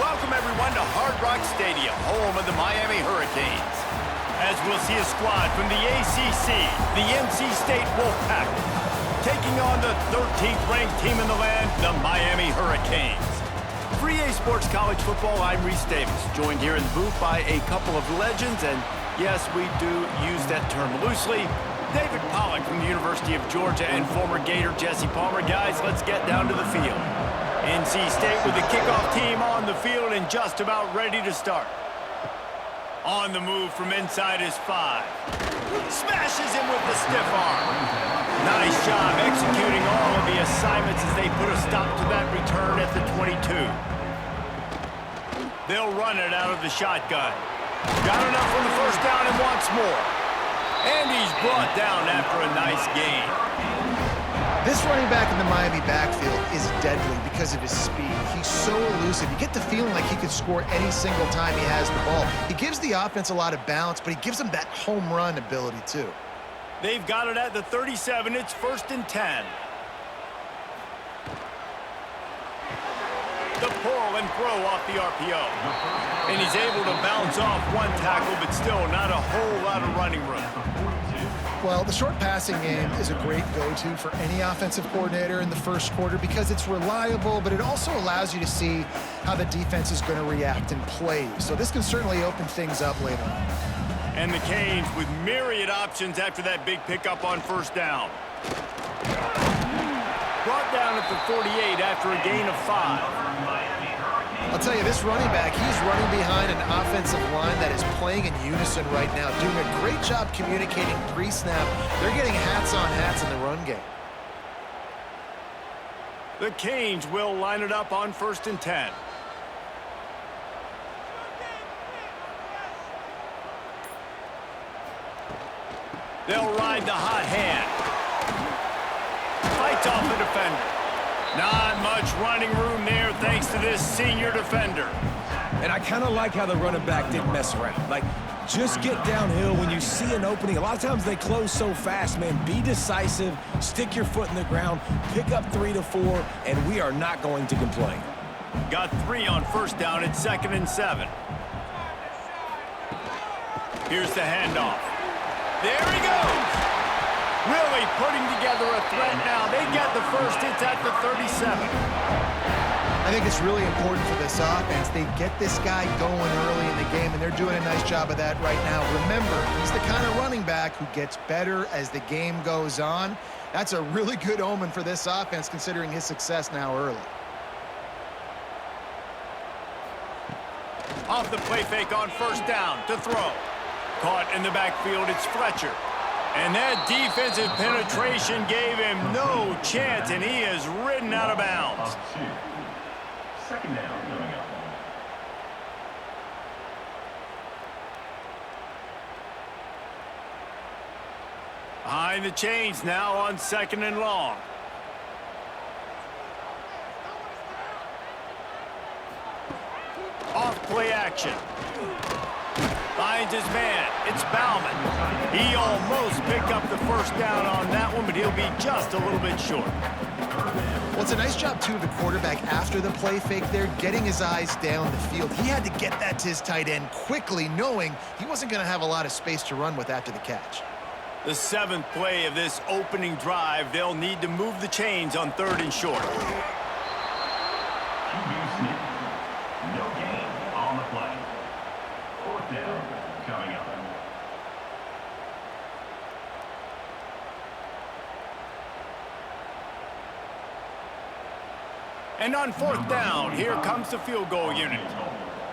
Welcome, everyone, to Hard Rock Stadium, home of the Miami Hurricanes. As we'll see a squad from the ACC, the NC State Wolfpack, taking on the 13th ranked team in the land, the Miami Hurricanes. For EA Sports College Football, I'm Reese Davis, joined here in the booth by a couple of legends, and yes, we do use that term loosely. David Pollack from the University of Georgia and former Gator Jesse Palmer. Guys, let's get down to the field. NC State with the kickoff team on the field and just about ready to start. On the move from inside his 5. Smashes him with the stiff arm. Nice job executing all of the assignments as they put a stop to that return at the 22. They'll run it out of the shotgun. Got enough for the first down and wants more. And he's brought down after a nice gain. This running back in the Miami backfield is deadly because of his speed. He's so elusive. You get the feeling like he could score any single time he has the ball. He gives the offense a lot of balance, but he gives them that home run ability too. They've got it at the 37. It's 1st and 10. The pull and throw off the RPO. And he's able to bounce off one tackle, but still not a whole lot of running room. Well, the short passing game is a great go-to for any offensive coordinator in the first quarter because it's reliable, but it also allows you to see how the defense is going to react and play. So this can certainly open things up later on. And the Canes with myriad options after that big pickup on first down. Brought down at the 48 after a gain of 5. I'll tell you, this running back, he's running behind an offensive line that is playing in unison right now, doing a great job communicating pre-snap. They're getting hats on hats in the run game. The Canes will line it up on 1st and 10. They'll ride the hot hand. Fights off the defender. Not much running room there thanks to this senior defender. And I kind of like how the running back didn't mess around. Like, just get downhill when you see an opening. A lot of times they close so fast, man. Be decisive, stick your foot in the ground, pick up 3 to 4, and we are not going to complain. Got 3 on first down. It's 2nd and 7. Here's the handoff. There he goes. Really putting together a threat now. They get the first. It's at the 37. I think it's really important for this offense. They get this guy going early in the game, and they're doing a nice job of that right now. Remember, he's the kind of running back who gets better as the game goes on. That's a really good omen for this offense, considering his success now early. Off the play fake on first down to throw. Caught in the backfield, it's Fletcher. And that defensive penetration gave him no chance, and he is ridden out of bounds. 2nd down coming up. Behind the chains now on 2nd and long. Off play action. Finds his man. It's Bauman. He almost picked up the first down on that one, but he'll be just a little bit short. Well, it's a nice job, too, of the quarterback after the play fake there, getting his eyes down the field. He had to get that to his tight end quickly, knowing he wasn't going to have a lot of space to run with after the catch. The 7th play of this opening drive, they'll need to move the chains on 3rd and short. No gain on the play. 4th down coming up. And on 4th down, here comes the field goal unit.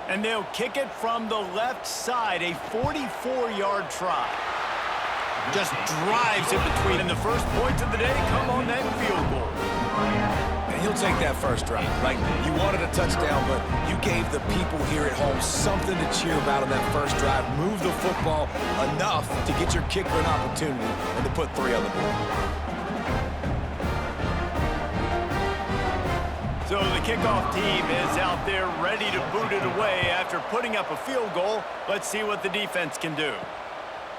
And they'll kick it from the left side, a 44-yard try. Just drives it between. And the first points of the day come on that field goal. And he'll take that first drive. Like, you wanted a touchdown, but you gave the people here at home something to cheer about on that first drive. Move the football enough to get your kicker an opportunity and to put 3 on the board. So the kickoff team is out there ready to boot it away after putting up a field goal. Let's see what the defense can do.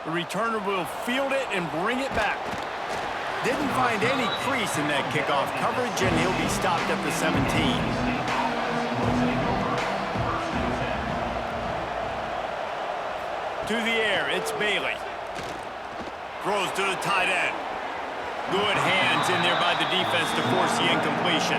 The returner will field it and bring it back. Didn't find any crease in that kickoff coverage, and he'll be stopped at the 17. through the air. It's Bailey. Throws to the tight end. Good hands in there by the defense to force the incompletion.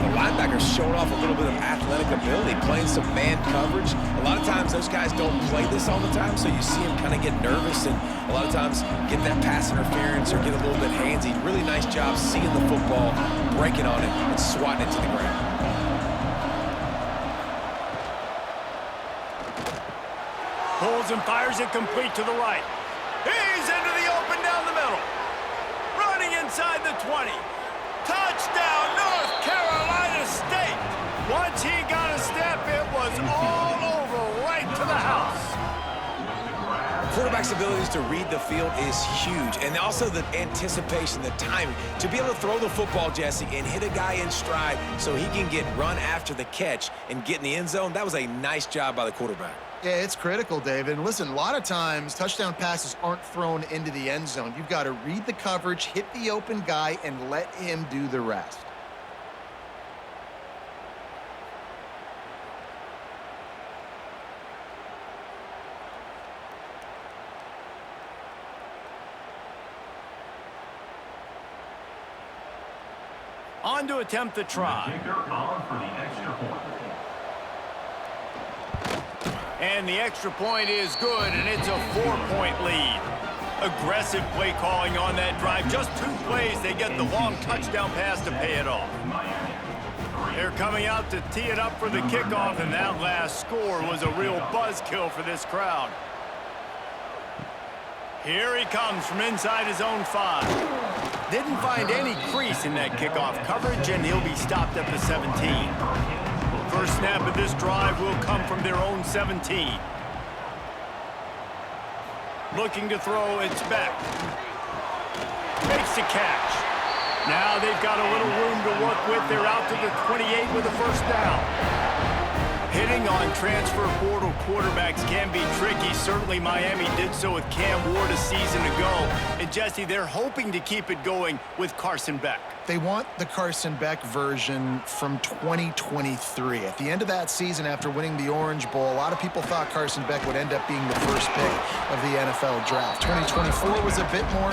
The linebacker showed off a little bit of athletic ability, playing some man coverage. A lot of times those guys don't play this all the time, so you see him kind of get nervous and a lot of times get that pass interference or get a little bit handsy. Really nice job seeing the football, breaking on it, and swatting it to the ground. Pulls and fires it complete to the right. He's into the open down the middle. Running inside the 20. Touchdown, North Carolina State. Once he got a step, it was all over right to the house. Quarterback's abilities to read the field is huge, and also the anticipation, the timing. To be able to throw the football, Jesse, and hit a guy in stride so he can get run after the catch and get in the end zone, that was a nice job by the quarterback. Yeah, it's critical, David. And listen, a lot of times touchdown passes aren't thrown into the end zone. You've got to read the coverage, hit the open guy, and let him do the rest. On to attempt the try. Kicker on for the extra point. And the extra point is good, and it's a 4-point lead. Aggressive play calling on that drive. Just 2 plays, they get the long touchdown pass to pay it off. They're coming out to tee it up for the kickoff, and that last score was a real buzzkill for this crowd. Here he comes from inside his own 5. Didn't find any crease in that kickoff coverage, and he'll be stopped at the 17. First snap of this drive will come from their own 17. Looking to throw, it's back. Makes the catch. Now they've got a little room to work with. They're out to the 28 with a first down. Hitting on transfer portal quarterbacks can be tricky. Certainly Miami did so with Cam Ward a season ago. And Jesse, they're hoping to keep it going with Carson Beck. They want the Carson Beck version from 2023. At the end of that season, after winning the Orange Bowl, a lot of people thought Carson Beck would end up being the first pick of the NFL draft. 2024 was a bit more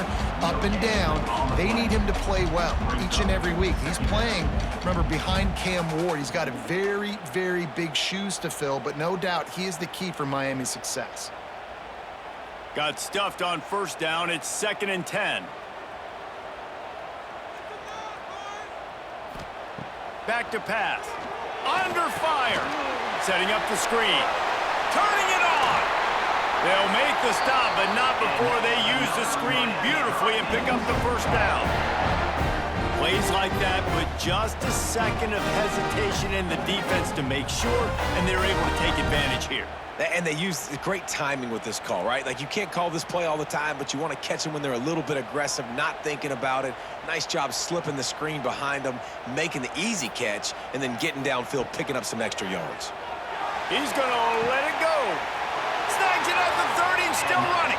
up and down. They need him to play well each and every week. He's playing, remember, behind Cam Ward. He's got a very, very big shoes to fill, but no doubt he is the key for Miami's success. Got stuffed on first down. It's 2nd and 10. Back to pass. Under fire. Setting up the screen. Turning it on. They'll make the stop, but not before they use the screen beautifully and pick up the first down. Plays like that with just a second of hesitation in the defense to make sure, and they're able to take advantage here. And they use great timing with this call, right? Like, you can't call this play all the time, but you want to catch them when they're a little bit aggressive, not thinking about it. Nice job slipping the screen behind them, making the easy catch, and then getting downfield, picking up some extra yards. He's going to let it go. Snags it at the 30 and still running.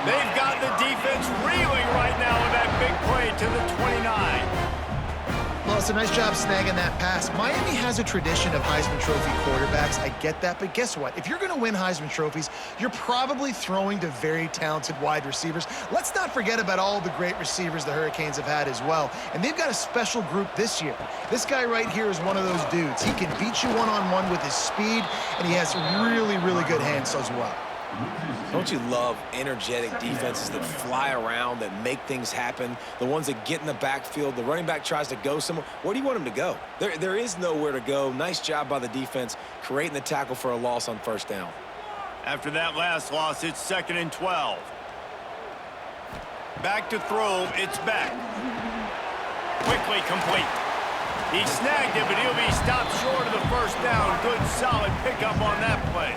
They've got the defense reeling right now with that big play to the 29. Well, it's a nice job snagging that pass. Miami has a tradition of Heisman Trophy quarterbacks. I get that, but guess what? If you're going to win Heisman Trophies, you're probably throwing to very talented wide receivers. Let's not forget about all the great receivers the Hurricanes have had as well. And they've got a special group this year. This guy right here is one of those dudes. He can beat you one-on-one with his speed, and he has really, really good hands as well. Don't you love energetic defenses that fly around, that make things happen? The ones that get in the backfield, the running back tries to go somewhere. Where do you want him to go? There is nowhere to go. Nice job by the defense, creating the tackle for a loss on first down. After that last loss, it's 2nd and 12. Back to throw, it's back. Quickly complete. He snagged it, but he'll be stopped short of the first down. Good, solid pickup on that play.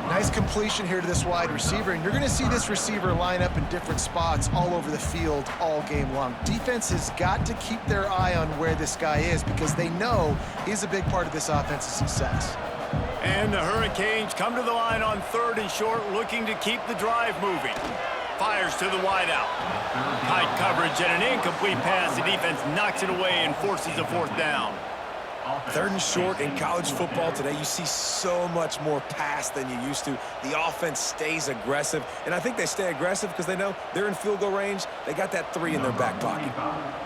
Nice completion here to this wide receiver, and you're going to see this receiver line up in different spots all over the field all game long. Defense has got to keep their eye on where this guy is because they know he's a big part of this offense's success. And the Hurricanes come to the line on 3rd and short, looking to keep the drive moving. Fires to the wideout. Tight coverage and an incomplete pass. The defense knocks it away and forces a 4th down. Third and short in college football today, you see so much more pass than you used to. The offense stays aggressive, and I think they stay aggressive because they know they're in field goal range. They got that 3 in their back pocket.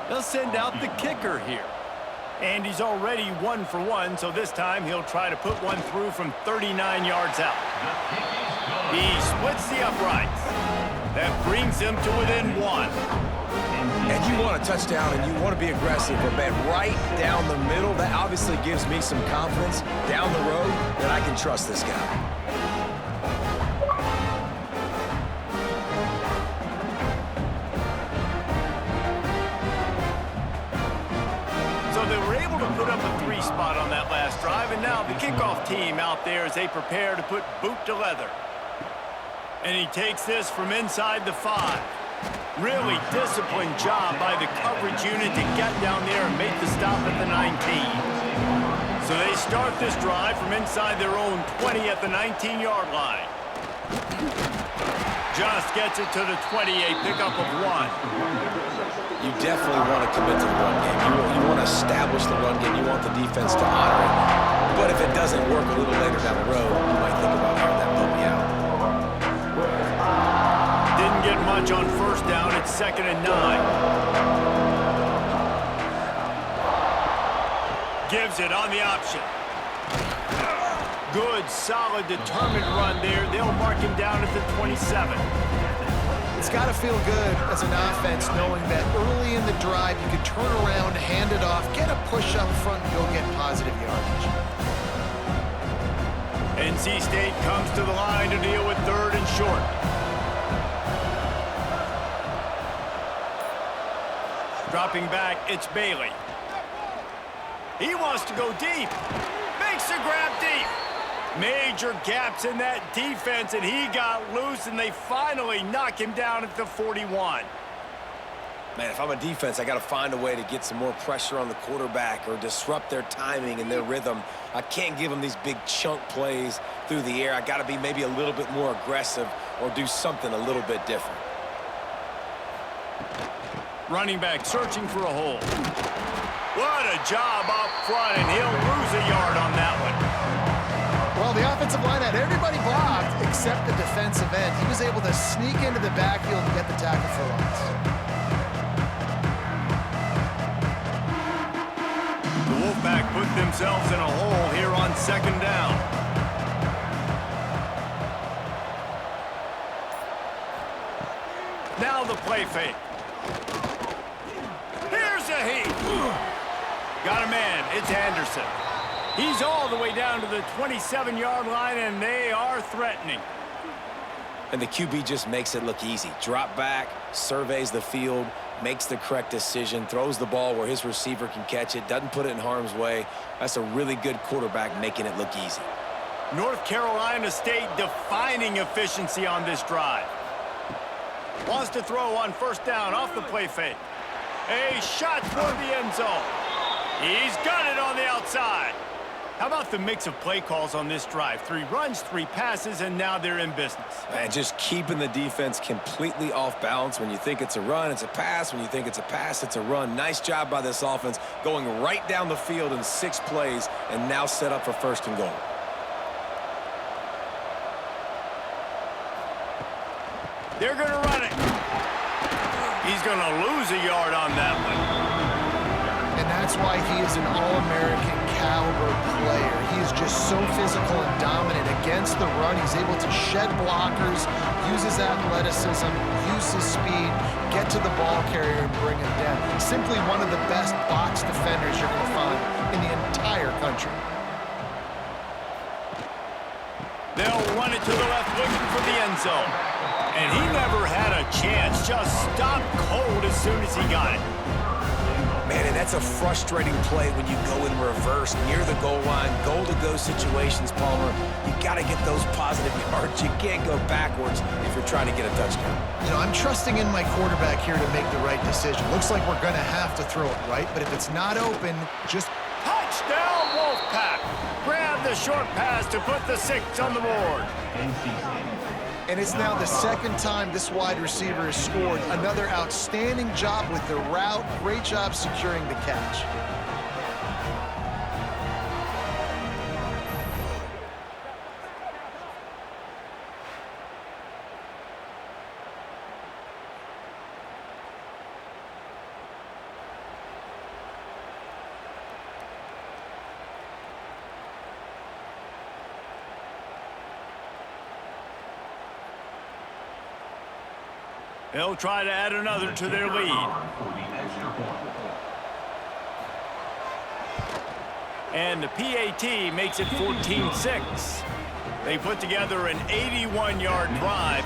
They'll send out the kicker here. And he's already 1 for 1, so this time he'll try to put one through from 39 yards out. He splits the uprights. That brings him to within 1. And you want a touchdown and you want to be aggressive, but man, right down the middle, that obviously gives me some confidence down the road that I can trust this guy. So they were able to put up a 3 spot on that last drive, and now the kickoff team out there as they prepare to put boot to leather. And he takes this from inside the 5. Really disciplined job by the coverage unit to get down there and make the stop at the 19. So they start this drive from inside their own 20 at the 19-yard line. Just gets it to the 20, a pickup of 1. You definitely want to commit to the run game. You want to establish the run game. You want the defense to honor it. But if it doesn't work a little later down the road, you might think about having that puppy out. Didn't get much on first down. It's 2nd and 9. Gives it on the option. Good, solid, determined run there. They'll mark him down at the 27. It's got to feel good as an offense knowing that early in the drive you can turn around, hand it off, get a push up front, and go get positive yardage. NC State comes to the line to deal with 3rd and short. Dropping back, it's Bailey. He wants to go deep. Makes the grab deep. Major gaps in that defense, and he got loose, and they finally knock him down at the 41. Man, if I'm a defense, I got to find a way to get some more pressure on the quarterback or disrupt their timing and their rhythm. I can't give them these big chunk plays through the air. I got to be maybe a little bit more aggressive or do something a little bit different. Running back searching for a hole. What a job up front, and he'll lose a yard on that one. Well, the offensive line had everybody blocked except the defensive end. He was able to sneak into the backfield and get the tackle for loss. The Wolfpack put themselves in a hole here on 2nd down. Now the play fake. Here's a heat. Got a man. It's Anderson. He's all the way down to the 27-yard line, and they are threatening. And the QB just makes it look easy. Drop back, surveys the field, makes the correct decision, throws the ball where his receiver can catch it, doesn't put it in harm's way. That's a really good quarterback making it look easy. North Carolina State defining efficiency on this drive. Wants to throw on 1st down off the play fake. A shot toward the end zone. He's got it on the outside. How about the mix of play calls on this drive? 3 runs, 3 passes, and now they're in business. Man, just keeping the defense completely off balance. When you think it's a run, it's a pass. When you think it's a pass, it's a run. Nice job by this offense going right down the field in 6 plays and now set up for 1st and goal. They're going to run it. He's going to lose a yard on that one. And that's why he is an All-American caliber player. He is just so physical and dominant against the run. He's able to shed blockers, use his athleticism, use his speed, get to the ball carrier and bring him down. Simply one of the best box defenders you're going to find in the entire country. They'll run it to the left, looking for the end zone. And he never had a chance. Just stopped cold as soon as he got it. Man, and that's a frustrating play when you go in reverse near the goal line, goal-to-go situations, Palmer. You got to get those positive yards. You can't go backwards if you're trying to get a touchdown. You know, I'm trusting in my quarterback here to make the right decision. Looks like we're going to have to throw it, right? But if it's not open, just... Touchdown, Wolfpack! Grab the short pass to put the 6 on the board. And it's now the 2nd time this wide receiver has scored. Another outstanding job with the route. Great job securing the catch. They'll try to add another to their lead. And the PAT makes it 14-6. They put together an 81-yard drive,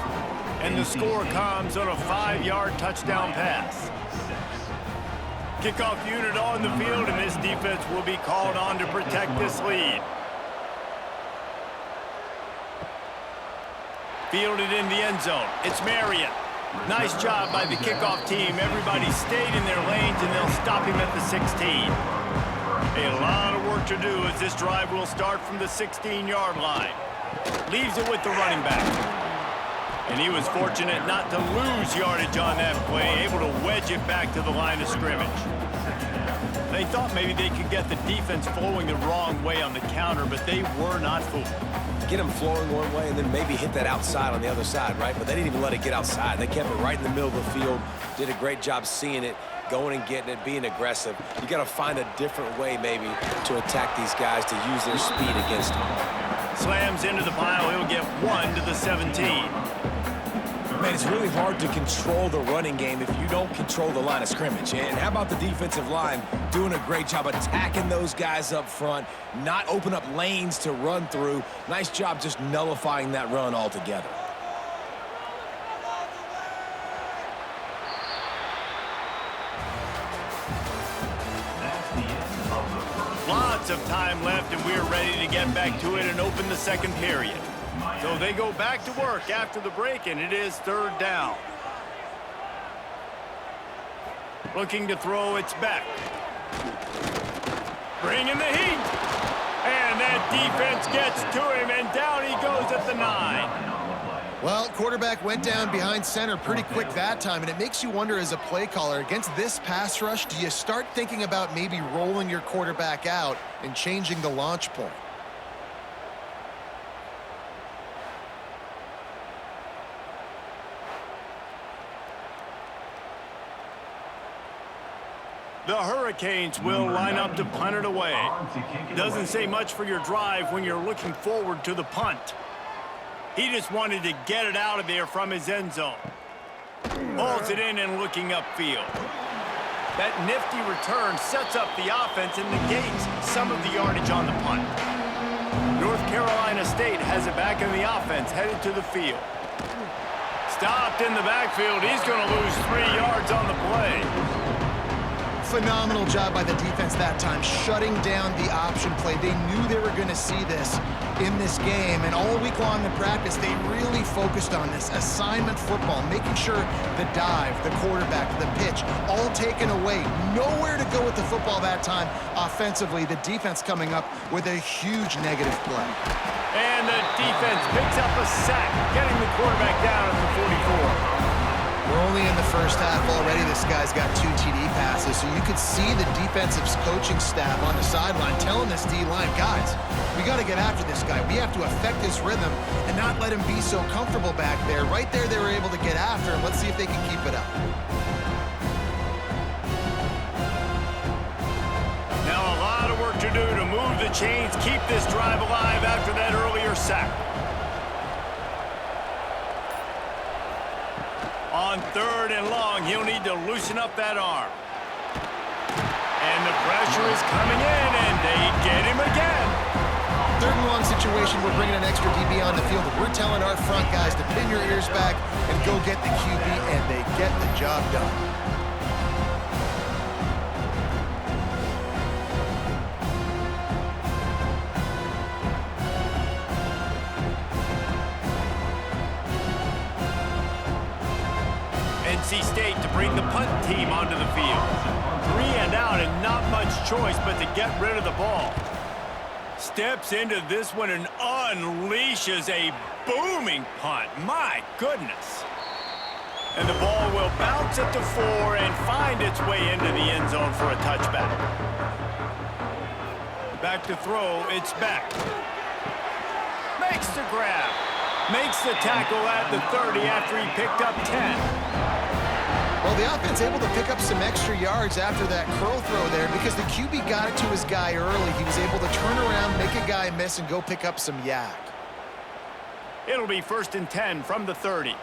and the score comes on a 5-yard touchdown pass. Kickoff unit on the field, and this defense will be called on to protect this lead. Fielded in the end zone. It's Marion. Nice job by the kickoff team. Everybody stayed in their lanes, and they'll stop him at the 16. A lot of work to do as this drive will start from the 16-yard line. Leaves it with the running back. And he was fortunate not to lose yardage on that play, able to wedge it back to the line of scrimmage. They thought maybe they could get the defense flowing the wrong way on the counter, but they were not fooled. Get them flowing one way and then maybe hit that outside on the other side, right? But they didn't even let it get outside. They kept it right in the middle of the field, did a great job seeing it, going and getting it, being aggressive. You got to find a different way maybe to attack these guys, to use their speed against them. Slams into the pile. He'll get 1 to the 17. Man, it's really hard to control the running game if you don't control the line of scrimmage. And how about the defensive line doing a great job attacking those guys up front, not open up lanes to run through. Nice job just nullifying that run altogether. Lots of time left, and we're ready to get back to it and open the second period. So they go back to work after the break, and it is 3rd down. Looking to throw, it's Beck. Bringing the heat. And that defense gets to him, and down he goes at the 9. Well, quarterback went down behind center pretty quick that time, and it makes you wonder as a play caller, against this pass rush, do you start thinking about maybe rolling your quarterback out and changing the launch point? The Hurricanes will line up to punt it away. Doesn't say much for your drive when you're looking forward to the punt. He just wanted to get it out of there from his end zone. Hauls it in and looking upfield. That nifty return sets up the offense and negates some of the yardage on the punt. North Carolina State has it back in the offense, headed to the field. Stopped in the backfield. He's going to lose 3 yards on the play. Phenomenal job by the defense that time, shutting down the option play. They knew they were going to see this in this game, and all week long in practice, they really focused on this assignment football, making sure the dive, the quarterback, the pitch, all taken away. Nowhere to go with the football that time offensively. The defense coming up with a huge negative play. And the defense picks up a sack, getting the quarterback down at the 44. We're only in the first half already. This guy's got 2 TD passes, so you could see the defensive coaching staff on the sideline telling this D-line, guys, we got to get after this guy. We have to affect his rhythm and not let him be so comfortable back there. Right there, they were able to get after him. Let's see if they can keep it up. Now a lot of work to do to move the chains, keep this drive alive after that earlier sack. On 3rd and long, he'll need to loosen up that arm. And the pressure is coming in, and they get him again. 3rd and long situation, we're bringing an extra DB on the field. We're telling our front guys to pin your ears back and go get the QB, and they get the job done. NC State to bring the punt team onto the field. 3 and out and not much choice but to get rid of the ball. Steps into this one and unleashes a booming punt. My goodness. And the ball will bounce at the 4 and find its way into the end zone for a touchback. Back to throw, it's Beck. Makes the grab. Makes the tackle at the 30 after he picked up 10. Well, the offense able to pick up some extra yards after that curl throw there because the QB got it to his guy early. He was able to turn around, make a guy miss, and go pick up some yak. It'll be 1st and 10 from the 30.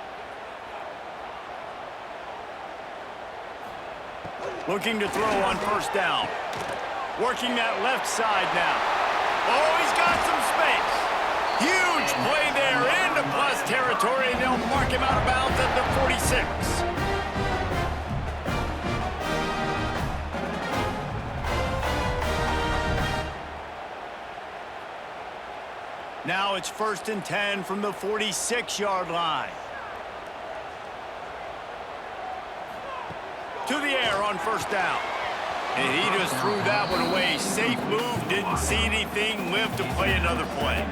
Looking to throw on first down. Working that left side now. Oh, he's got some space. Huge play there into plus territory, and they'll mark him out of bounds at the 46. Now it's 1st and 10 from the 46-yard line. To the air on first down. And he just threw that one away. Safe move, didn't see anything, lived to play another play.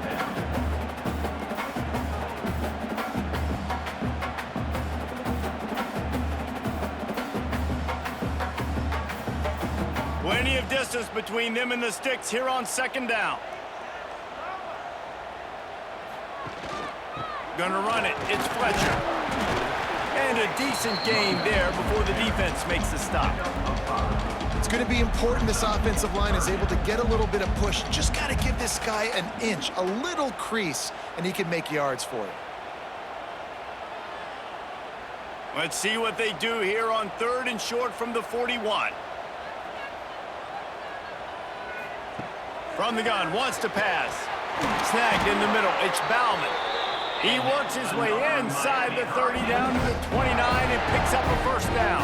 Plenty of distance between them and the sticks here on 2nd down. Gonna run it. It's Fletcher. And a decent game there before the defense makes the stop. It's going to be important this offensive line is able to get a little bit of push. Just got to give this guy an inch, a little crease, and he can make yards for you. Let's see what they do here on 3rd and short from the 41. From the gun, wants to pass. Snagged in the middle. It's Bauman. He works his way inside the 30 down to the 29 and picks up a first down.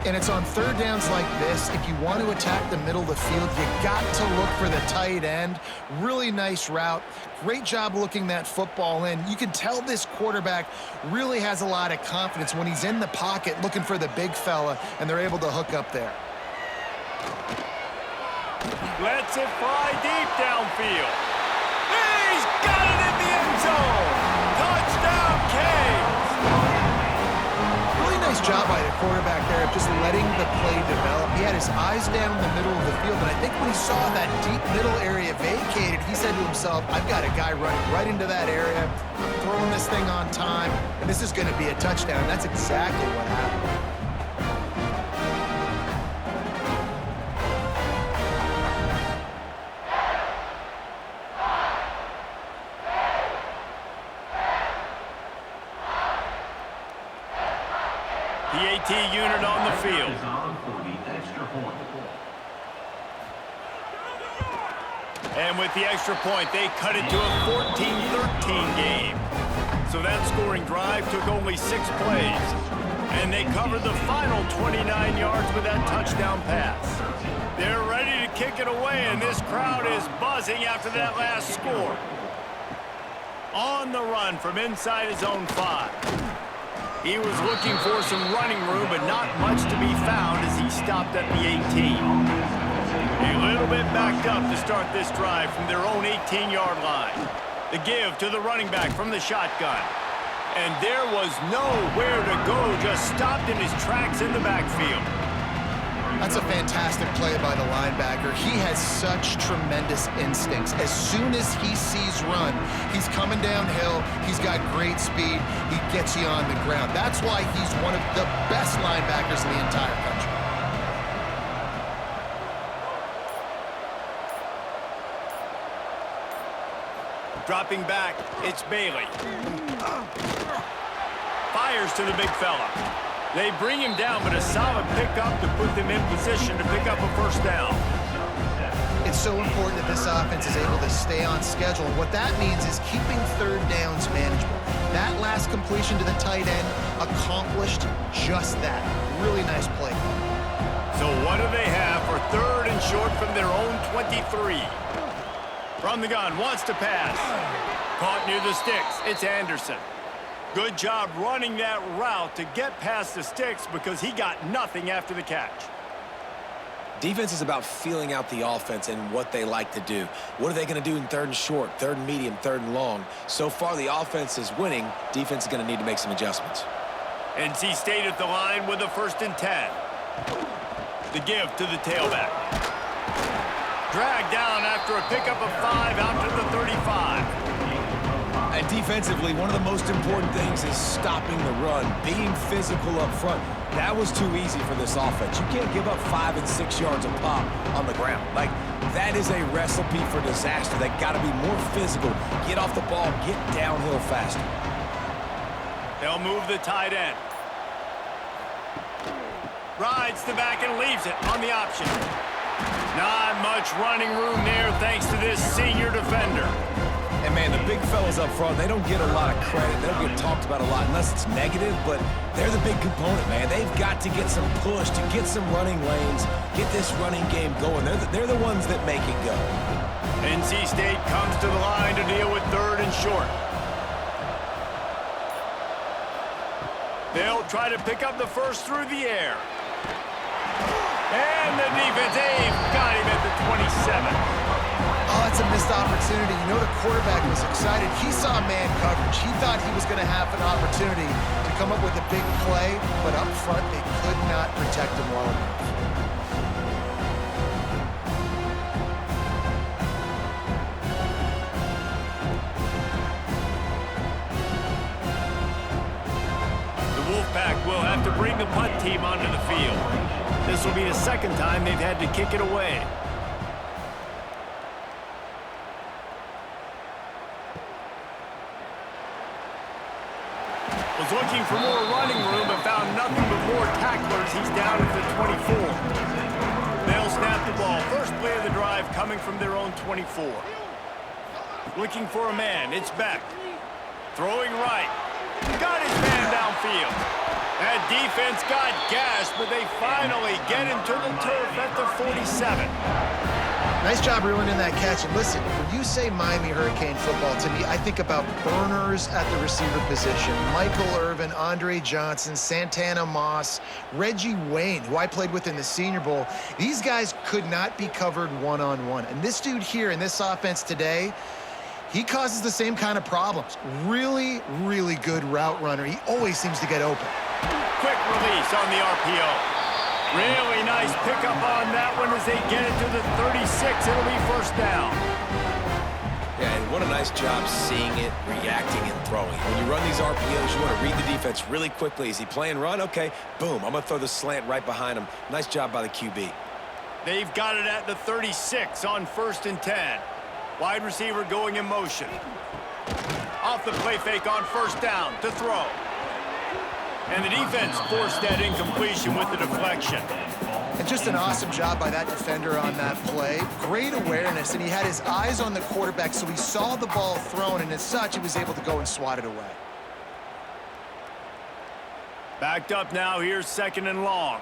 And it's on 3rd downs like this. If you want to attack the middle of the field, you got to look for the tight end. Really nice route. Great job looking that football in. You can tell this quarterback really has a lot of confidence when he's in the pocket looking for the big fella, and they're able to hook up there. Lets it fly deep downfield. He's got it in the end zone. Touchdown, Canes. Really nice job by the quarterback there of just letting the play develop. He had his eyes down in the middle of the field, and I think when he saw that deep middle area vacated, he said to himself, I've got a guy running right into that area. I'm throwing this thing on time, and this is going to be a touchdown. That's exactly what happened. The AT unit on the field. And with the extra point, they cut it to a 14-13 game. So that scoring drive took only 6 plays. And they covered the final 29 yards with that touchdown pass. They're ready to kick it away, and this crowd is buzzing after that last score. On the run from inside his own 5. He was looking for some running room, but not much to be found as he stopped at the 18. A little bit backed up to start this drive from their own 18-yard line. The give to the running back from the shotgun. And there was nowhere to go, just stopped in his tracks in the backfield. That's a fantastic play by the linebacker. He has such tremendous instincts. As soon as he sees run, he's coming downhill. He's got great speed. He gets you on the ground. That's why he's one of the best linebackers in the entire country. Dropping back, it's Bailey. Fires to the big fella. They bring him down, but a solid pickup to put them in position to pick up a first down. It's so important that this offense is able to stay on schedule. And what that means is keeping 3rd downs manageable. That last completion to the tight end accomplished just that. Really nice play. So what do they have for 3rd and short from their own 23? From the gun, wants to pass. Caught near the sticks. It's Anderson. Good job running that route to get past the sticks because he got nothing after the catch. Defense is about feeling out the offense and what they like to do. What are they going to do in 3rd and short, 3rd and medium, 3rd and long? So far, the offense is winning. Defense is going to need to make some adjustments. NC State at the line with a 1st and 10. The give to the tailback. Dragged down after a pickup of 5 out to the 35. And defensively, one of the most important things is stopping the run, being physical up front. That was too easy for this offense. You can't give up 5 and 6 yards a pop on the ground. Like, that is a recipe for disaster. They got to be more physical, get off the ball, get downhill faster. They'll move the tight end. Rides the back and leaves it on the option. Not much running room there thanks to this senior defender. And, man, the big fellas up front, they don't get a lot of credit. They don't get talked about a lot unless it's negative, but they're the big component, man. They've got to get some push, to get some running lanes, get this running game going. They're the ones that make it go. NC State comes to the line to deal with 3rd and short. They'll try to pick up the first through the air. And the defense, they've got him at the 27. Oh, that's a missed opportunity. You know the quarterback was excited. He saw man coverage. He thought he was going to have an opportunity to come up with a big play, but up front they could not protect him well enough. The Wolfpack will have to bring the punt team onto the field. This will be the 2nd time they've had to kick it away. Was looking for more running room but found nothing but more tacklers. He's down at the 24. They'll snap the ball. First play of the drive coming from their own 24. Looking for a man. It's Beck. Throwing right. Got his man downfield. That defense got gashed, but they finally get him to the turf at the 47. Nice job ruining that catch. And listen, when you say Miami Hurricane football, to me, I think about burners at the receiver position. Michael Irvin, Andre Johnson, Santana Moss, Reggie Wayne, who I played with in the Senior Bowl. These guys could not be covered one-on-one. And this dude here in this offense today, he causes the same kind of problems. Really, really good route runner. He always seems to get open. Quick release on the RPO. Really nice pickup on that one as they get it to the 36. It'll be 1st down. Yeah, and what a nice job seeing it, reacting, and throwing. When you run these RPOs, you want to read the defense really quickly. Is he playing run? Okay, boom. I'm going to throw the slant right behind him. Nice job by the QB. They've got it at the 36 on 1st and 10. Wide receiver going in motion. Off the play fake on 1st down to throw. And the defense forced that incompletion with the deflection. And just an awesome job by that defender on that play. Great awareness, and he had his eyes on the quarterback, so he saw the ball thrown, and as such, he was able to go and swat it away. Backed up now, here's 2nd and long.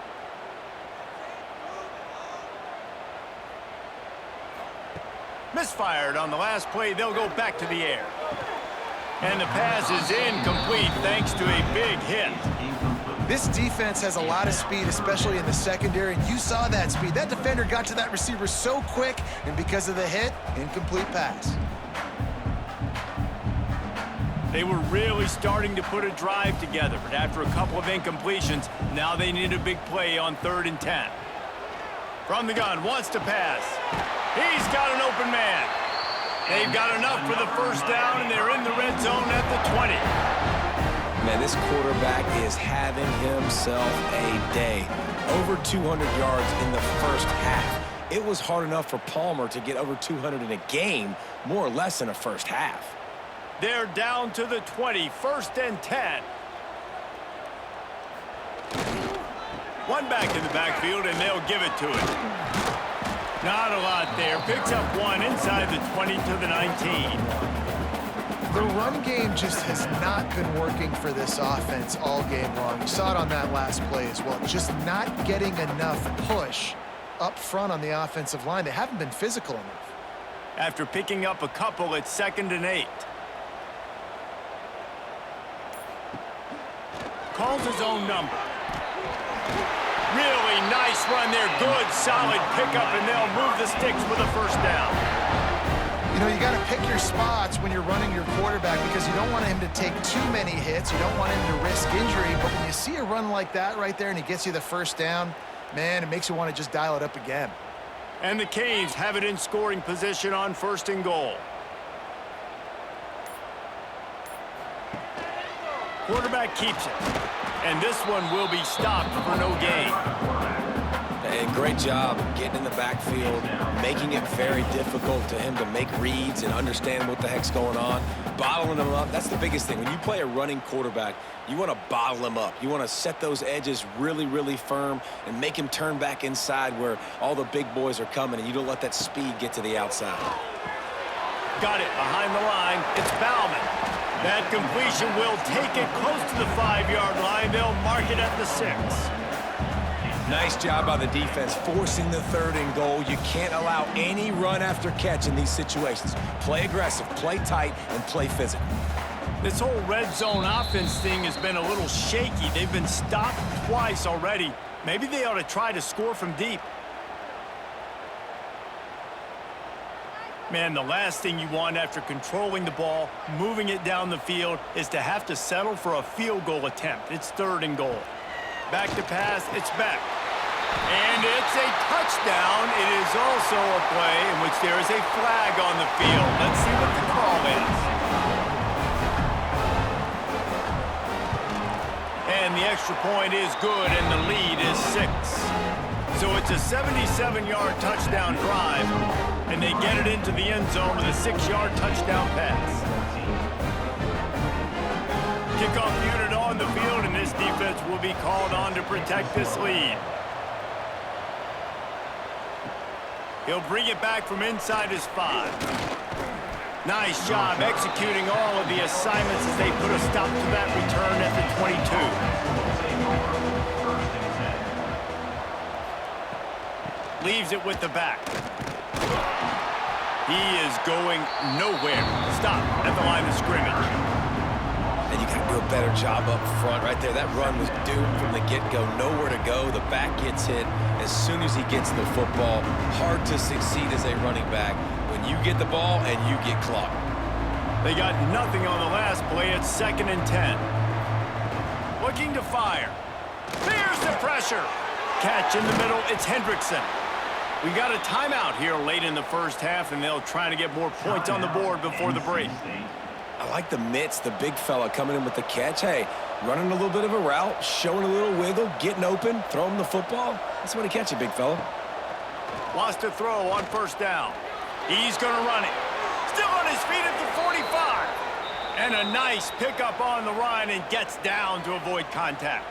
Misfired on the last play, they'll go back to the air. And the pass is incomplete thanks to a big hit. This defense has a lot of speed, especially in the secondary, and you saw that speed. That defender got to that receiver so quick, and because of the hit, incomplete pass. They were really starting to put a drive together, but after a couple of incompletions, now they need a big play on 3rd and 10. From the gun, wants to pass. He's got an open man. They've got enough for the 1st down, and they're in the red zone at the 20. Man, this quarterback is having himself a day. Over 200 yards in the 1st half. It was hard enough for Palmer to get over 200 in a game, more or less in a 1st half. They're down to the 20, 1st and 10. One back in the backfield, and they'll give it to it. Not a lot there. Picks up one inside the 20 to the 19. The run game just has not been working for this offense all game long. You saw it on that last play as well. Just not getting enough push up front on the offensive line. They haven't been physical enough. After picking up a couple, it's 2nd and 8. Calls his own number. Really nice run there. Good, solid pickup, and they'll move the sticks with a 1st down. You know, you got to pick your spots when you're running your quarterback because you don't want him to take too many hits. You don't want him to risk injury. But when you see a run like that right there and he gets you the 1st down, man, it makes you want to just dial it up again. And the Canes have it in scoring position on 1st and goal. Quarterback keeps it. And this one will be stopped for no gain. And great job getting in the backfield, making it very difficult to him to make reads and understand what the heck's going on. Bottling him up, that's the biggest thing. When you play a running quarterback, you want to bottle him up. You want to set those edges really, really firm and make him turn back inside where all the big boys are coming, and you don't let that speed get to the outside. Got it behind the line. It's Bauman. That completion will take it close to the 5-yard line. They'll mark it at the 6. Nice job by the defense forcing the 3rd and goal. You can't allow any run after catch in these situations. Play aggressive, play tight, and play physical. This whole red zone offense thing has been a little shaky. They've been stopped twice already. Maybe they ought to try to score from deep. Man, the last thing you want after controlling the ball, moving it down the field, is to have to settle for a field goal attempt. It's 3rd and goal. Back to pass, it's back. And it's a touchdown. It is also a play in which there is a flag on the field. Let's see what the call is. And the extra point is good, and the lead is 6. So it's a 77-yard touchdown drive, and they get it into the end zone with a 6-yard touchdown pass. Kickoff unit on the field, and this defense will be called on to protect this lead. He'll bring it back from inside his 5. Nice job executing all of the assignments as they put a stop to that return at the 22. Leaves it with the back. He is going nowhere. Stop at the line of scrimmage. And you got to do a better job up front right there. That run was doomed from the get-go. Nowhere to go. The back gets hit as soon as he gets the football. Hard to succeed as a running back when you get the ball and you get clocked. They got nothing on the last play. It's 2nd and 10. Looking to fire. There's the pressure. Catch in the middle. It's Hendrickson. We got a timeout here late in the first half, and they'll try to get more points on the board before the break. I like the mitts, the big fella coming in with the catch. Hey, running a little bit of a route, showing a little wiggle, getting open, throw him the football. That's when he catch it, big fella. Wants to throw on 1st down. He's going to run it. Still on his feet at the 45. And a nice pickup on the run and gets down to avoid contact.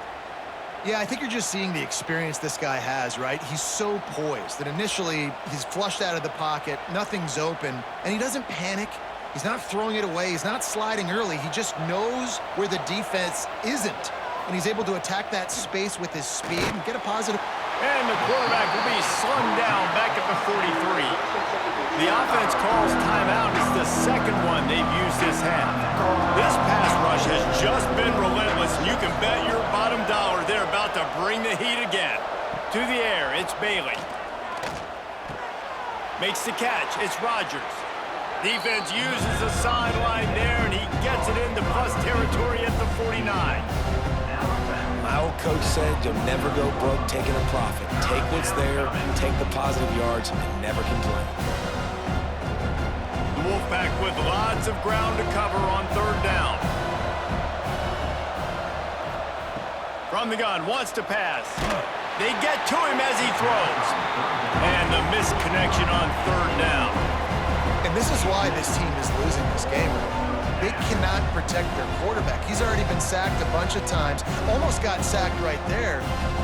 Yeah, I think you're just seeing the experience this guy has, right? He's so poised that initially he's flushed out of the pocket, nothing's open, and he doesn't panic. He's not throwing it away. He's not sliding early. He just knows where the defense isn't. And he's able to attack that space with his speed and get a positive. And the quarterback will be slung down back at the 43. The offense calls timeout. It's the 2nd one they've used this half. This pass rush has just been relentless. You can bet your bottom dollar they're about to bring the heat again. To the air, it's Bailey. Makes the catch. It's Rodgers. Defense uses the sideline there, and he gets it into plus territory at the 49. My old coach said you'll never go broke taking a profit. Take what's there, take the positive yards, and never complain. The Wolfpack with lots of ground to cover on 3rd down. From the gun, wants to pass. They get to him as he throws. And the misconnection on 3rd down. And this is why this team is losing this game. They cannot protect their quarterback. He's already been sacked a bunch of times. Almost got sacked right there.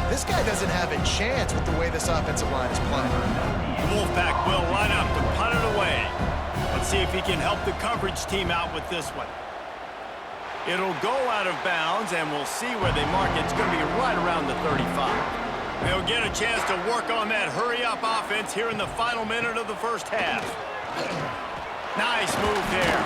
This guy doesn't have a chance with the way this offensive line is playing. The Wolfpack will line up to punt it away. Let's see if he can help the coverage team out with this one. It'll go out of bounds, and we'll see where they mark it. It's going to be right around the 35. They'll get a chance to work on that hurry-up offense here in the final minute of the first half. Nice move there.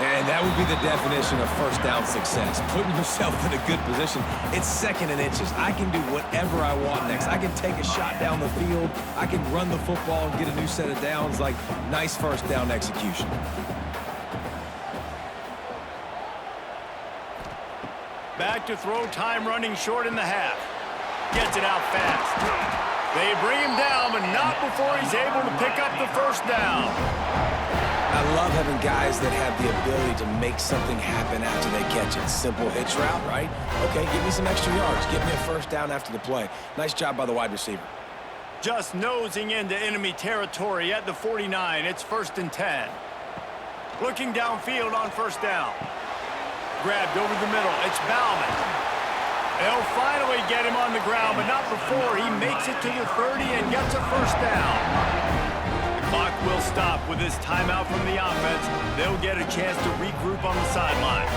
And that would be the definition of 1st down success. Putting yourself in a good position. It's 2nd and inches. I can do whatever I want next. I can take a shot down the field. I can run the football and get a new set of downs. Like, nice 1st down execution. Back to throw, time running short in the half. Gets it out fast. They bring him down, but not before he's able to pick up the 1st down. I love having guys that have the ability to make something happen after they catch it. Simple hitch route, right? Okay, give me some extra yards. Give me a first down after the play. Nice job by the wide receiver. Just nosing into enemy territory at the 49. It's 1st and 10. Looking downfield on first down. Grabbed over the middle. It's Bauman. They'll finally get him on the ground, but not before he makes it to the 30 and gets a first down. The clock will stop with this timeout from the offense. They'll get a chance to regroup on the sideline.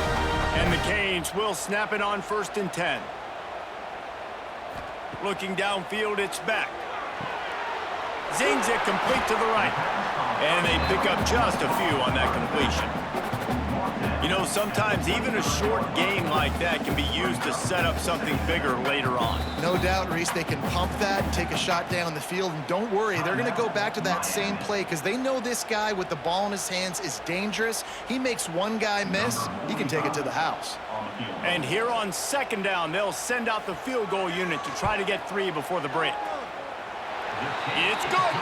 And the Canes will snap it on 1st and 10. Looking downfield, it's Beck. Zings it complete to the right. And they pick up just a few on that completion. You know, sometimes even a short game like that can be used to set up something bigger later on. No doubt, Reese, they can pump that and take a shot down the field. And don't worry, they're going to go back to that same play because they know this guy with the ball in his hands is dangerous. He makes one guy miss, he can take it to the house. And here on 2nd down, they'll send out the field goal unit to try to get 3 before the break. It's good.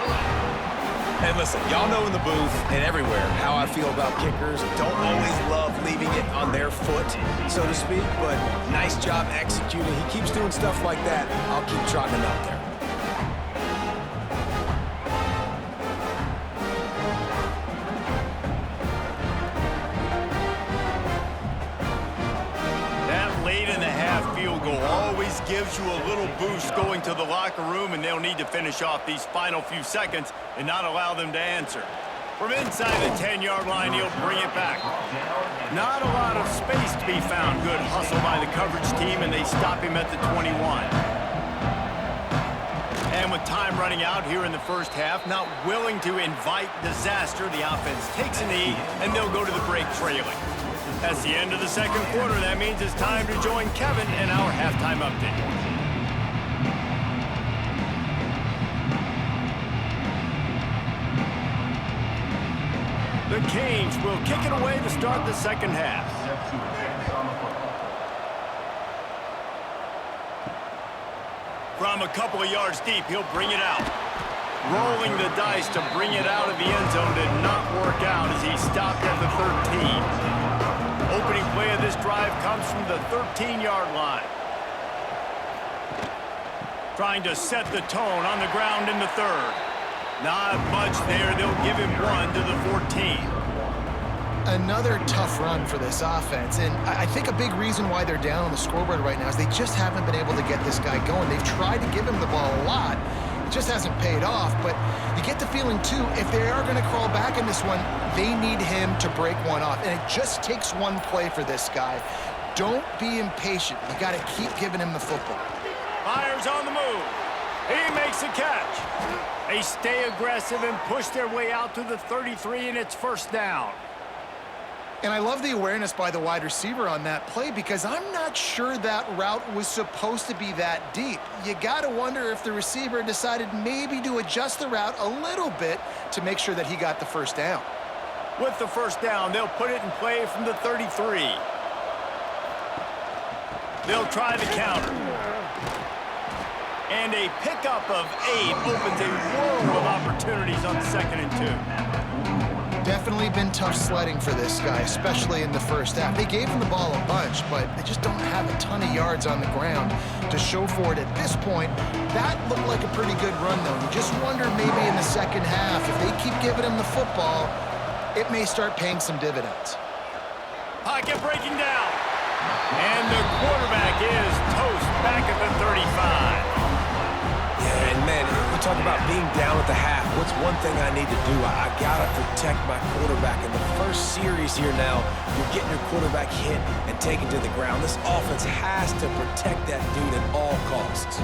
Hey, listen, y'all know in the booth and everywhere how I feel about kickers. Don't always love leaving it on their foot, so to speak, but nice job executing. He keeps doing stuff like that. I'll keep trotting him out there. Always gives you a little boost going to the locker room, and they'll need to finish off these final few seconds and not allow them to answer. From inside the 10-yard line, he'll bring it back. Not a lot of space to be found. Good hustle by the coverage team, and they stop him at the 21. And with time running out here in the first half, not willing to invite disaster, the offense takes a knee, and they'll go to the break trailing. That's the end of the 2nd quarter. That means it's time to join Kevin in our halftime update. The Canes will kick it away to start the 2nd half. From a couple of yards deep, he'll bring it out. Rolling the dice to bring it out of the end zone did not work out as he stopped at the 13. Opening play of this drive comes from the 13-yard line. Trying to set the tone on the ground in the 3rd. Not much there. They'll give him 1 to the 14. Another tough run for this offense, and I think a big reason why they're down on the scoreboard right now is they just haven't been able to get this guy going. They've tried to give him the ball a lot. It just hasn't paid off, but you get the feeling, too, if they are going to crawl back in this one, they need him to break one off, and it just takes one play for this guy. Don't be impatient. You got to keep giving him the football. Fires on the move. He makes a catch. They stay aggressive and push their way out to the 33, and it's 1st down. And I love the awareness by the wide receiver on that play because I'm not sure that route was supposed to be that deep. You got to wonder if the receiver decided maybe to adjust the route a little bit to make sure that he got the first down. With the first down, they'll put it in play from the 33. They'll try the counter. And a pickup of 8 opens a world of opportunities on 2nd and 2. Definitely been tough sledding for this guy, especially in the first half. They gave him the ball a bunch, but they just don't have a ton of yards on the ground to show for it at this point. That looked like a pretty good run, though. You just wonder maybe in the 2nd half, if they keep giving him the football, it may start paying some dividends. Pocket breaking down. And the quarterback is toast back at the 35. Yeah, and man, we talk about being down at the half. What's one thing I need to do? I got to protect my quarterback. In the first series here now, you're getting your quarterback hit and taken to the ground. This offense has to protect that dude at all costs.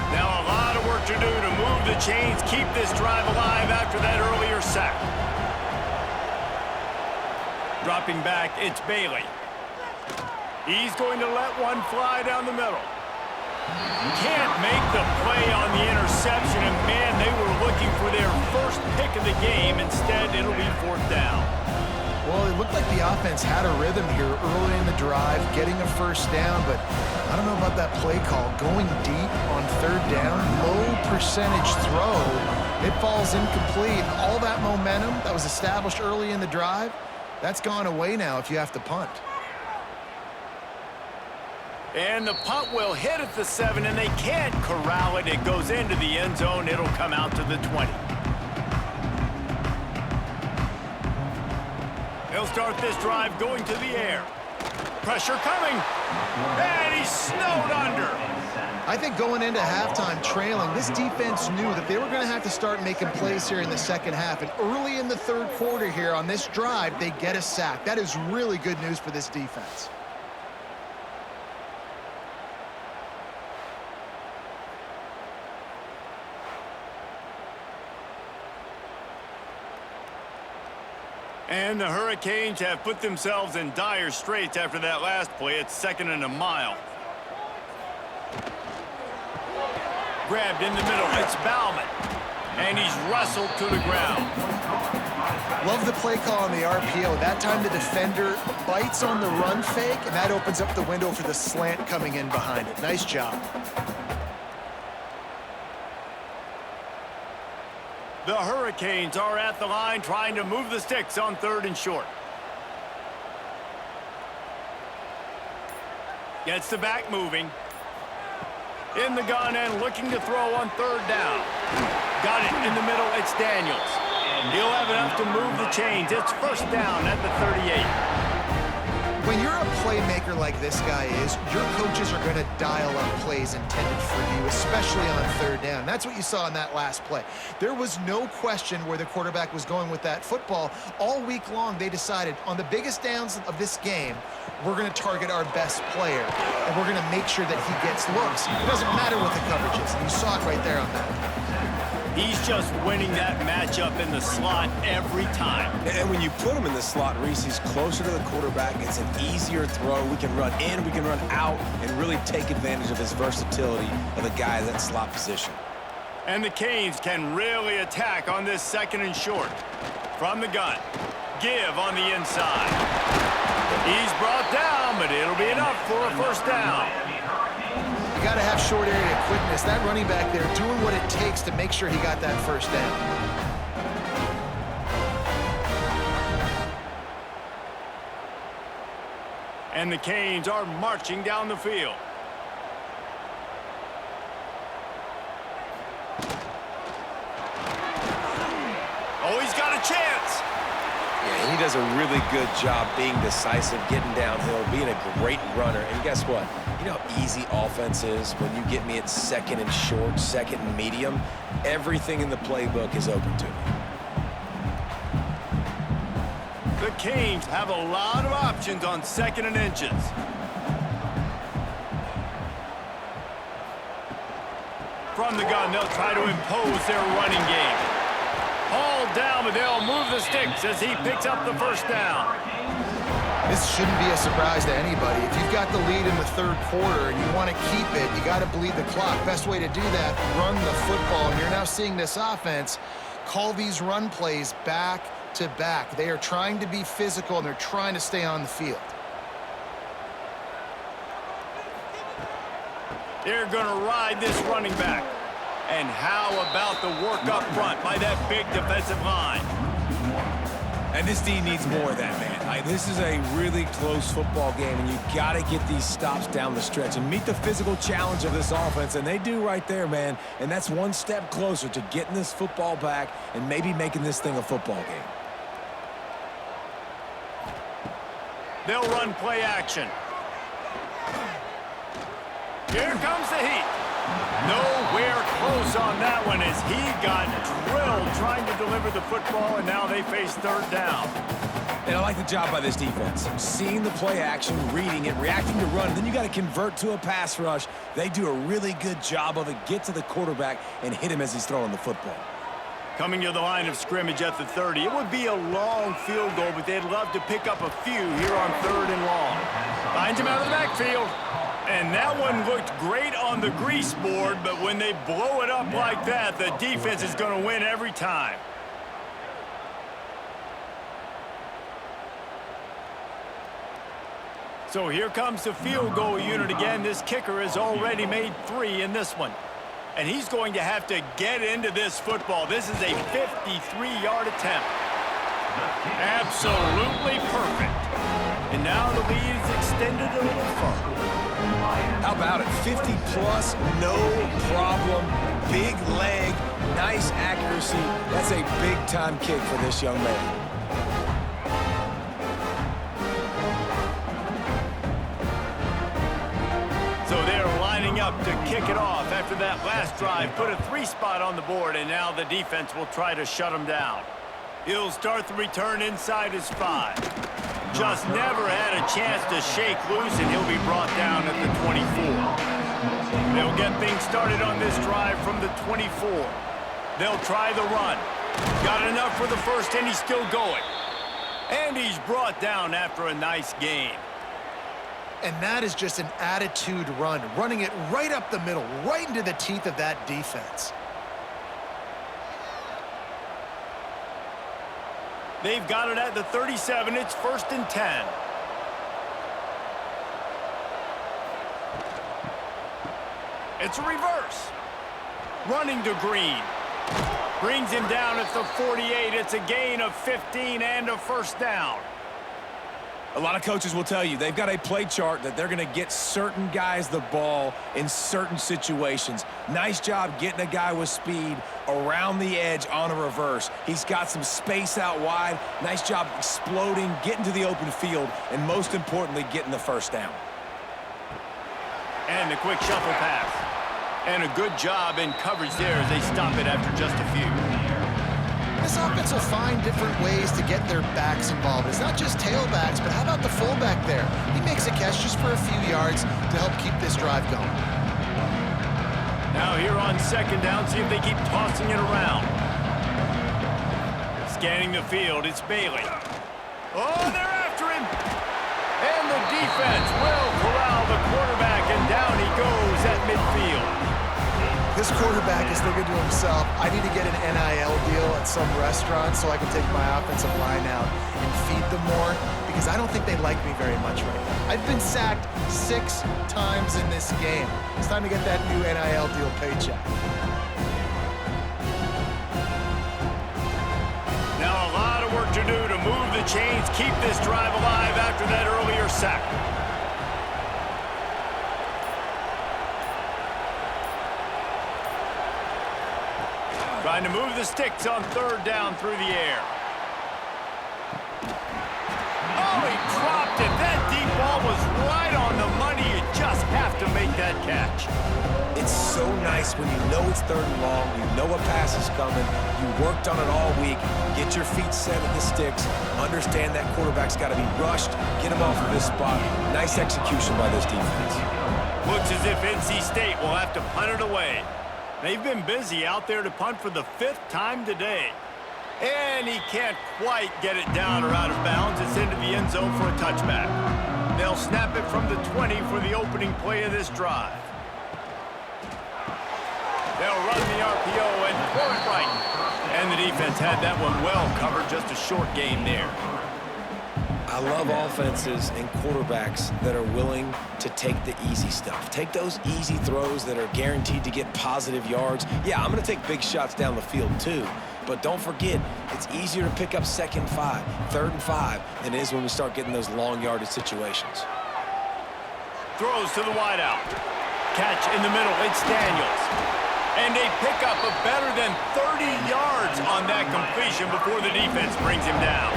Now a lot of work to do to move the chains, keep this drive alive after that earlier sack. Dropping back, it's Bailey. He's going to let one fly down the middle. Can't make the play on the interception, and man, they were looking for their first pick of the game. Instead, it'll be 4th down. Well, it looked like the offense had a rhythm here early in the drive, getting a first down, but I don't know about that play call. Going deep on 3rd down, low percentage throw, it falls incomplete. All that momentum that was established early in the drive, that's gone away now if you have to punt. And the punt will hit at the 7, and they can't corral it. It goes into the end zone. It'll come out to the 20. They'll start this drive going to the air. Pressure coming. And he's snowed under. I think going into halftime trailing, this defense knew that they were going to have to start making plays here in the second half. And early in the third quarter here on this drive, they get a sack. That is really good news for this defense. And the Hurricanes have put themselves in dire straits after that last play. It's 2nd and a mile. Grabbed in the middle. It's Bauman. And he's wrestled to the ground. Love the play call on the RPO. That time the defender bites on the run fake, and that opens up the window for the slant coming in behind it. Nice job. The Hurricanes are at the line trying to move the sticks on 3rd and short. Gets the back moving. In the gun and looking to throw on 3rd down. Got it in the middle. It's Daniels. He'll have enough to move the chains. It's 1st down at the 38. When you're a playmaker like this guy is, your coaches are going to dial up plays intended for you, especially on 3rd down. That's what you saw in that last play. There was no question where the quarterback was going with that football. All week long, they decided on the biggest downs of this game, we're going to target our best player, and we're going to make sure that he gets looks. It doesn't matter what the coverage is, and you saw it right there on that. He's just winning that matchup in the slot every time. And when you put him in the slot, Reese, he's closer to the quarterback. It's an easier throw. We can run in, we can run out, and really take advantage of his versatility of the guy in that slot position. And the Canes can really attack on this 2nd and short. From the gun. Give on the inside. He's brought down, but it'll be enough for a 1st down. You got to have short area quickness. That running back there doing what it takes to make sure he got that 1st down. And the Canes are marching down the field. Oh, he's got a chance. Yeah, he does a really good job being decisive, getting downhill, being a great runner. And guess what? You know how easy offense is when you get me at 2nd and short, 2nd and medium. Everything in the playbook is open to me. The Canes have a lot of options on 2nd and inches. From the gun, they'll try to impose their running game. Hauled down, but they'll move the sticks as he picks up the 1st down. This shouldn't be a surprise to anybody. If you've got the lead in the 3rd quarter and you want to keep it, you got to bleed the clock. Best way to do that, run the football. And you're now seeing this offense call these run plays back to back. They are trying to be physical, and they're trying to stay on the field. They're going to ride this running back. And how about the work up front by that big defensive line? And this D needs more of that, man. This is a really close football game, and you got to get these stops down the stretch and meet the physical challenge of this offense, and they do right there, man. And that's one step closer to getting this football back and maybe making this thing a football game. They'll run play action. Here comes the heat. Nowhere close on that one as he got drilled trying to deliver the football, and now they face 3rd down. And I like the job by this defense. Seeing the play action, reading it, reacting to run, then you got to convert to a pass rush. They do a really good job of it. Get to the quarterback and hit him as he's throwing the football. Coming to the line of scrimmage at the 30. It would be a long field goal, but they'd love to pick up a few here on 3rd and long. Finds him out of the backfield. And that one looked great on the grease board, but when they blow it up like that, the defense is going to win every time. So here comes the field goal unit again. This kicker has already made 3 in this one. And he's going to have to get into this football. This is a 53-yard attempt. Absolutely perfect. And now the lead is extended a little further. How about it? 50-plus, no problem. Big leg, nice accuracy. That's a big-time kick for this young man. So they're lining up to kick it off after that last drive. Put a 3-spot on the board, and now the defense will try to shut them down. He'll start the return inside his 5. Just never had a chance to shake loose, and he'll be brought down at the 24. They'll get things started on this drive from the 24. They'll try the run. Got enough for the first, and he's still going. And he's brought down after a nice gain. And that is just an attitude run, running it right up the middle, right into the teeth of that defense. They've got it at the 37. It's 1st and 10. It's a reverse. Running to Green. Brings him down at the 48. It's a gain of 15 and a 1st down. A lot of coaches will tell you they've got a play chart that they're going to get certain guys the ball in certain situations. Nice job getting a guy with speed around the edge on a reverse. He's got some space out wide. Nice job exploding, getting to the open field, and most importantly, getting the 1st down. And the quick shuffle pass. And a good job in coverage there as they stop it after just a few. This offense will find different ways to get their backs involved. It's not just tailbacks, but how about the fullback there? He makes a catch just for a few yards to help keep this drive going. Now here on 2nd down, see if they keep tossing it around. Scanning the field, it's Bailey. Oh, they're after him! And the defense will corral the quarterback, and down he goes at midfield. This quarterback is thinking to himself, I need to get an NIL deal at some restaurant so I can take my offensive line out and feed them more, because I don't think they like me very much right now. I've been sacked 6 times in this game. It's time to get that new NIL deal paycheck. Now a lot of work to do to move the chains, keep this drive alive after that earlier sack. Trying to move the sticks on 3rd down through the air. Oh, he dropped it. That deep ball was right on the money. You just have to make that catch. It's so nice when you know it's 3rd and long, you know a pass is coming, you worked on it all week, get your feet set at the sticks, understand that quarterback's got to be rushed, get him off of this spot. Nice execution by this defense. Looks as if NC State will have to punt it away. They've been busy out there to punt for the 5th time today. And he can't quite get it down or out of bounds. It's into the end zone for a touchback. They'll snap it from the 20 for the opening play of this drive. They'll run the RPO and throw it right. And the defense had that one well covered. Just a short gain there. I love offenses and quarterbacks that are willing to take the easy stuff. Take those easy throws that are guaranteed to get positive yards. Yeah, I'm going to take big shots down the field too. But don't forget, it's easier to pick up 2nd and 5, 3rd and 5 than it is when we start getting those long yardage situations. Throws to the wideout. Catch in the middle. It's Daniels. And they pick up a better than 30 yards on that completion before the defense brings him down.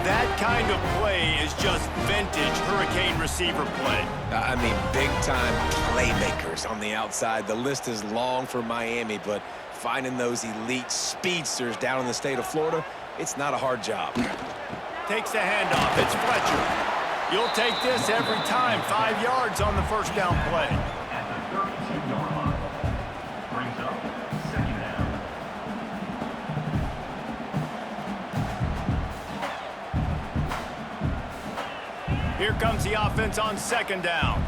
That kind of play is just vintage Hurricane receiver play. I mean, big-time playmakers on the outside. The list is long for Miami, but finding those elite speedsters down in the state of Florida, it's not a hard job. Takes the handoff. It's Fletcher. You'll take this every time. 5 yards on the 1st down play. At the 32-yard line. Brings up 2nd down. Here comes the offense on 2nd down.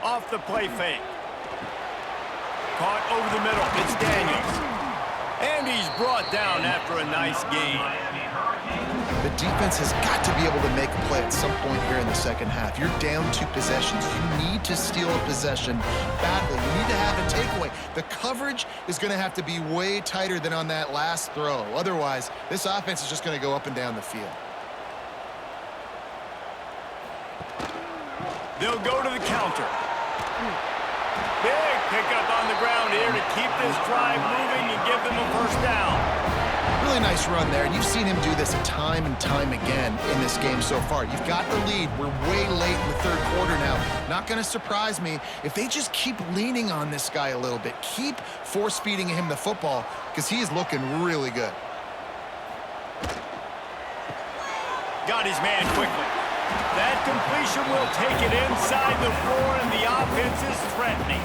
Off the play fake. Caught over the middle. It's Daniels. And he's brought down after a nice gain. Miami Hurricanes The defense has got to be able to make a play at some point here in the second half. You're down 2 possessions. You need to steal a possession badly. You need to have a takeaway. The coverage is going to have to be way tighter than on that last throw. Otherwise, this offense is just going to go up and down the field. They'll go to the counter. Big pickup on the ground here to keep this drive moving and give them a first down. Really nice run there, and you've seen him do this time and time again in this game so far. You've got the lead. We're way late in the third quarter now. Not going to surprise me if they just keep leaning on this guy a little bit. Keep force-feeding him the football because he is looking really good. Got his man quickly. That completion will take it inside the 4, and the offense is threatening.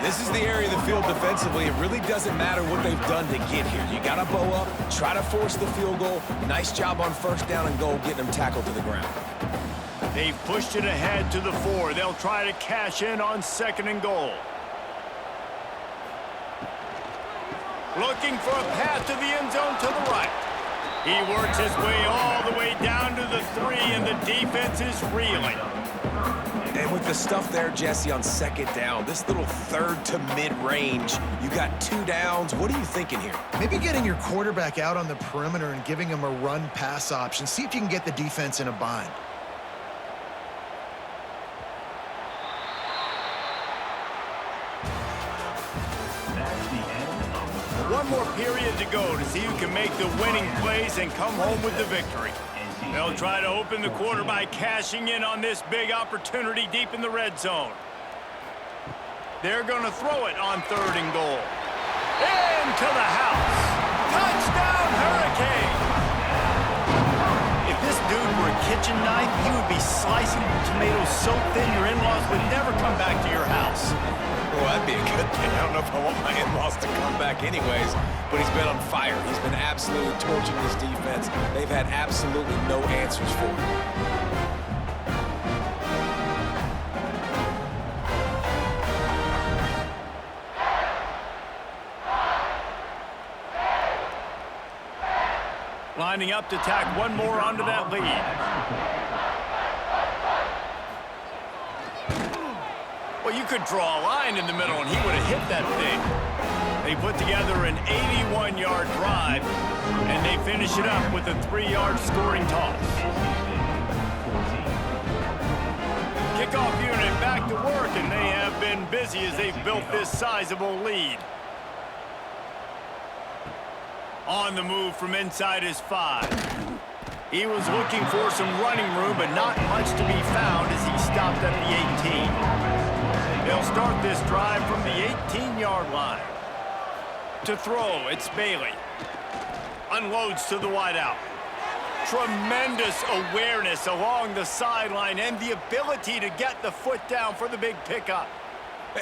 This is the area of the field defensively. It really doesn't matter what they've done to get here. You got to bow up, try to force the field goal. Nice job on first down and goal, getting them tackled to the ground. They've pushed it ahead to the 4. They'll try to cash in on 2nd and goal. Looking for a path to the end zone to the right. He works his way all the way down to the 3, and the defense is reeling. And with the stuff there, Jesse, on 2nd down, this little 3rd to mid-range, you got 2 downs. What are you thinking here? Maybe getting your quarterback out on the perimeter and giving him a run-pass option. See if you can get the defense in a bind. One more period to go to see who can make the winning plays and come home with the victory. They'll try to open the quarter by cashing in on this big opportunity deep in the red zone. They're going to throw it on 3rd and goal. Into the house. Touchdown, Hurricane! If this dude were a kitchen knife, he would be slicing tomatoes so thin your in-laws would never come back to your house. Well, that'd be a good thing. I don't know if I want my in-laws to come back anyways, but he's been on fire. He's been absolutely torching this defense. They've had absolutely no answers for him. Lining up to tack one more onto that lead. Well, you could draw a line in the middle, and he would have hit that thing. They put together an 81-yard drive, and they finish it up with a 3-yard scoring toss. Kickoff unit back to work, and they have been busy as they've built this sizable lead. On the move from inside his 5. He was looking for some running room, but not much to be found as he stopped at the 18. They'll start this drive from the 18-yard line. To throw, it's Bailey. Unloads to the wideout. Tremendous awareness along the sideline and the ability to get the foot down for the big pickup.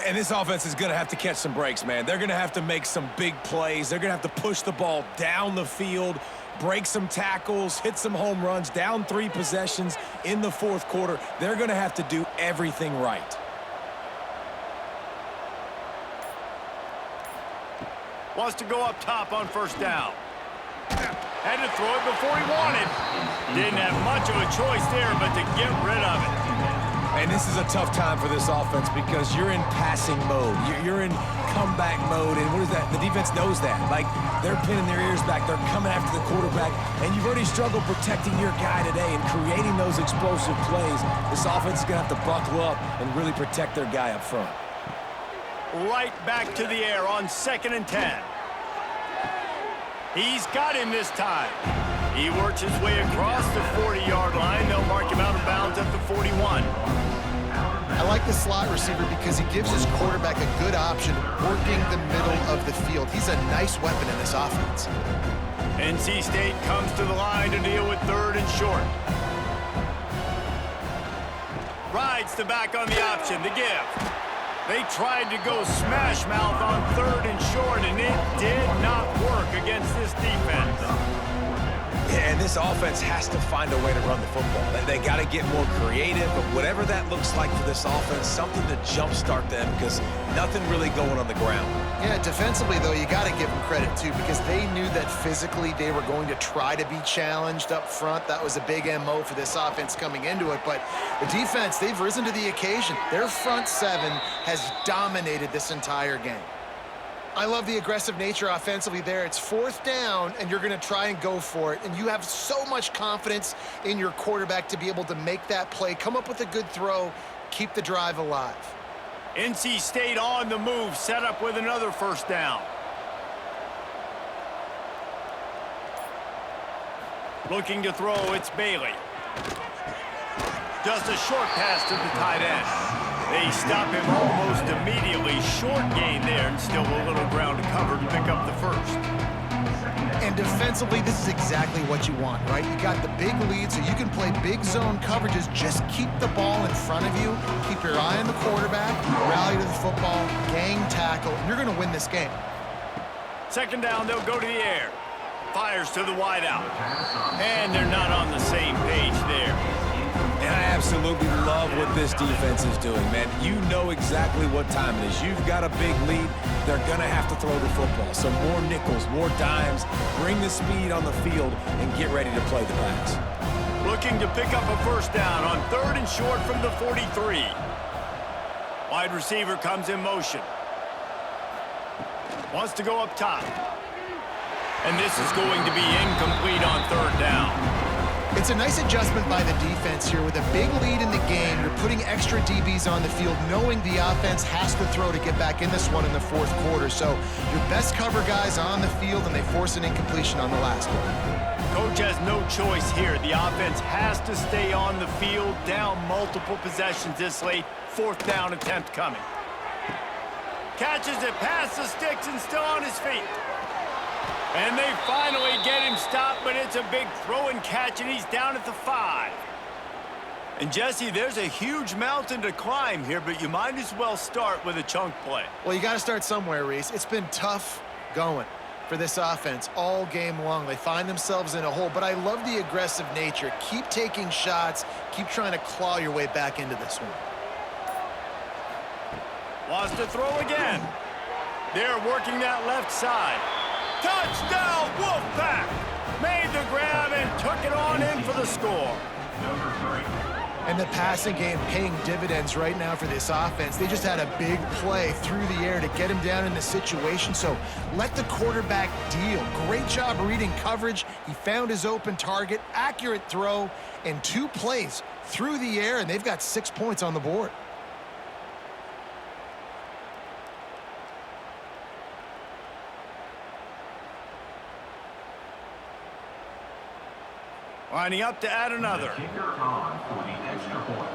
And this offense is going to have to catch some breaks, man. They're going to have to make some big plays. They're going to have to push the ball down the field, break some tackles, hit some home runs, down 3 possessions in the 4th quarter. They're going to have to do everything right. Wants to go up top on first down. Had to throw it before he wanted. Didn't have much of a choice there, but to get rid of it. And this is a tough time for this offense because you're in passing mode. You're in comeback mode, and what is that? The defense knows that. Like, they're pinning their ears back. They're coming after the quarterback, and you've already struggled protecting your guy today and creating those explosive plays. This offense is going to have to buckle up and really protect their guy up front. Right back to the air on 2nd and 10. He's got him this time. He works his way across the 40-yard line. They'll mark him out of bounds at the 41. I like the slot receiver because he gives his quarterback a good option working the middle of the field. He's a nice weapon in this offense. NC State comes to the line to deal with 3rd and short. Rides the back on the option to give. They tried to go smash mouth on 3rd and short, and it did not work against this defense. Yeah, and this offense has to find a way to run the football. They got to get more creative, but whatever that looks like for this offense, something to jumpstart them because nothing really going on the ground. Yeah, defensively, though, you got to give them credit, too, because they knew that physically they were going to try to be challenged up front. That was a big MO for this offense coming into it. But the defense, they've risen to the occasion. Their front seven has dominated this entire game. I love the aggressive nature offensively there. It's 4th down, and you're going to try and go for it. And you have so much confidence in your quarterback to be able to make that play, come up with a good throw, keep the drive alive. NC State on the move, set up with another 1st down. Looking to throw, it's Bailey. Just a short pass to the tight end. They stop him almost immediately. Short gain there, and still a little ground to cover to pick up the 1st. And defensively, this is exactly what you want, right? You got the big lead, so you can play big zone coverages. Just keep the ball in front of you. Keep your eye on the quarterback. Rally to the football. Gang tackle. And you're going to win this game. 2nd down, they'll go to the air. Fires to the wideout. And they're not on the same page there. And I absolutely love what this defense is doing, man. You know exactly what time it is. You've got a big lead. They're going to have to throw the football. So more nickels, more dimes, bring the speed on the field, and get ready to play the pass. Looking to pick up a 1st down on 3rd and short from the 43. Wide receiver comes in motion. Wants to go up top. And this is going to be incomplete on 3rd down. It's a nice adjustment by the defense here. With a big lead in the game, you're putting extra DBs on the field, knowing the offense has to throw to get back in this one in the 4th quarter. So your best cover guys on the field, and they force an incompletion on the last one. Coach has no choice here. The offense has to stay on the field, down multiple possessions this late. 4th down attempt coming. Catches it past the sticks and still on his feet. And they finally get him stopped, but it's a big throw and catch, and he's down at the 5. And, Jesse, there's a huge mountain to climb here, but you might as well start with a chunk play. Well, you got to start somewhere, Reese. It's been tough going for this offense all game long. They find themselves in a hole, but I love the aggressive nature. Keep taking shots. Keep trying to claw your way back into this one. Wants to throw again. They're working that left side. Touchdown, Wolfpack! Made the grab and took it on in for the score. And the passing game paying dividends right now for this offense. They just had a big play through the air to get him down in the situation. So let the quarterback deal. Great job reading coverage. He found his open target, accurate throw, and 2 plays through the air, and they've got 6 points on the board. Lining up to add another. Kicker on for the extra point.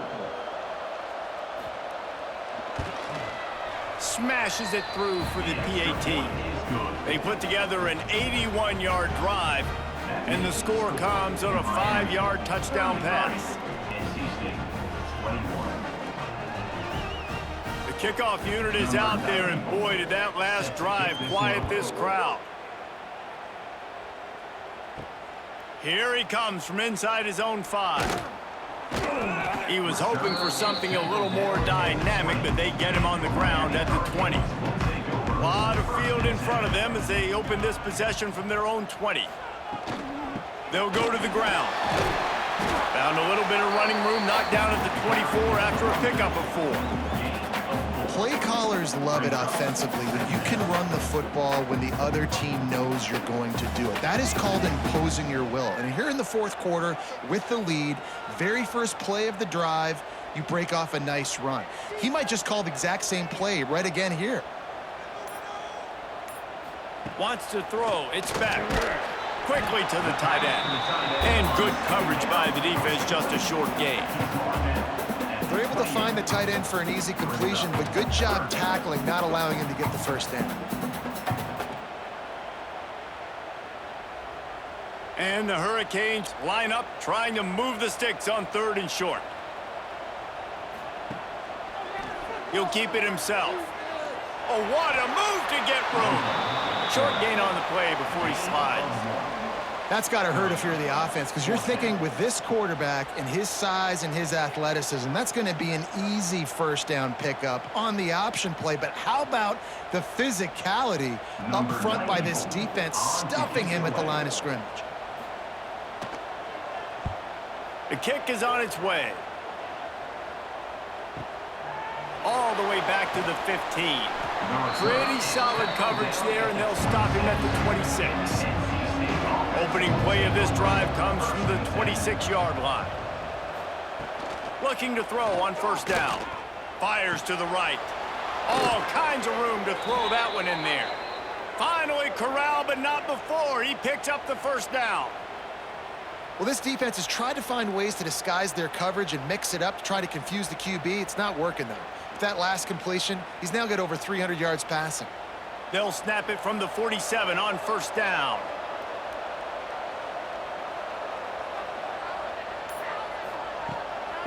Smashes it through for the PAT. They put together an 81-yard drive, and the score comes on a 5-yard touchdown pass. NC State 21. The kickoff unit is out there, and boy, did that last drive quiet this crowd. Here he comes from inside his own 5. He was hoping for something a little more dynamic, but they get him on the ground at the 20. A lot of field in front of them as they open this possession from their own 20. They'll go to the ground. Found a little bit of running room, knocked down at the 24 after a pickup of 4. Play callers love it offensively when you can run the football when the other team knows you're going to do it. That is called imposing your will. And here in the 4th quarter with the lead, very first play of the drive, you break off a nice run. He might just call the exact same play right again here. Wants to throw. It's back. Quickly to the tight end. And good coverage by the defense, just a short gain. They're able to find the tight end for an easy completion, but good job tackling, not allowing him to get the 1st down. And the Hurricanes line up, trying to move the sticks on 3rd and short. He'll keep it himself. Oh, what a move to get room. Short gain on the play before he slides. That's got to hurt if you're the offense, because you're thinking with this quarterback and his size and his athleticism, that's going to be an easy first down pickup on the option play. But how about the physicality up front by this defense, stuffing him at the line of scrimmage? The kick is on its way. All the way back to the 15. Pretty solid coverage there, and they'll stop him at the 26. Opening play of this drive comes from the 26-yard line. Looking to throw on first down. Fires to the right. All kinds of room to throw that one in there. Finally corralled, but not before. He picks up the first down. Well, this defense has tried to find ways to disguise their coverage and mix it up to try to confuse the QB. It's not working, though. With that last completion, he's now got over 300 yards passing. They'll snap it from the 47 on first down.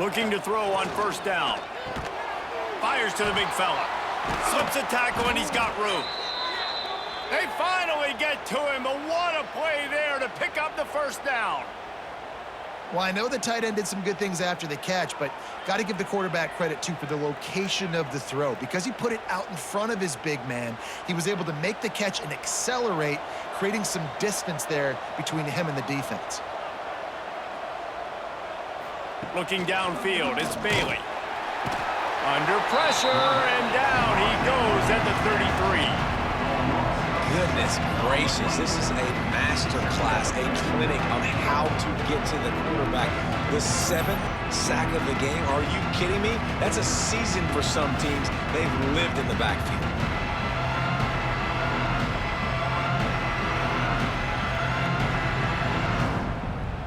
Looking to throw on first down. Fires to the big fella. Slips a tackle, and he's got room. They finally get to him, but what a play there to pick up the first down. Well, I know the tight end did some good things after the catch, but got to give the quarterback credit, too, for the location of the throw. Because he put it out in front of his big man, he was able to make the catch and accelerate, creating some distance there between him and the defense. Looking downfield, it's Bailey. Under pressure, and down he goes at the 33. Goodness gracious, this is a master class, a clinic on how to get to the quarterback. The 7th sack of the game, are you kidding me? That's a season for some teams. They've lived in the backfield.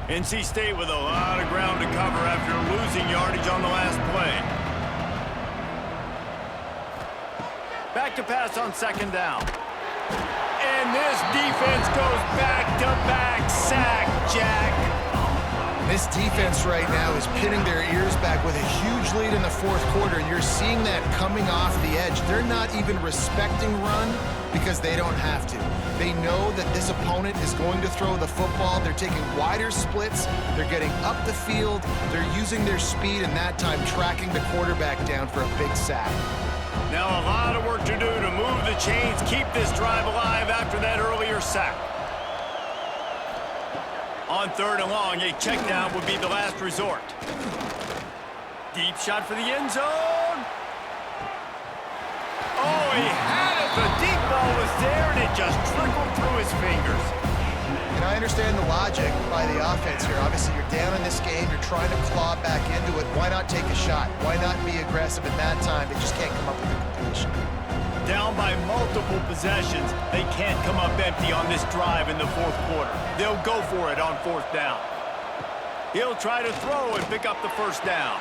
NC State with a lot of ground to cover after losing yardage on the last play. Back to pass on second down. And this defense goes back-to-back sack, Jack. This defense right now is pinning their ears back with a huge lead in the fourth quarter, and you're seeing that coming off the edge. They're not even respecting run because they don't have to. They know that this opponent is going to throw the football. They're taking wider splits. They're getting up the field. They're using their speed, and that time tracking the quarterback down for a big sack. Now a lot of work to do to move the chains, keep this drive alive after that earlier sack. On third and long, a check down would be the last resort. Deep shot for the end zone. Oh, he had it. The deep ball was there, and it just trickled through his fingers. And I understand the logic by the offense here. Obviously, you're down in this game. You're trying to claw back into it. Why not take a shot? Why not be aggressive at that time? They just can't come up with a completion. Down by multiple possessions, they can't come up empty on this drive in the fourth quarter. They'll go for it on fourth down. He'll try to throw and pick up the first down.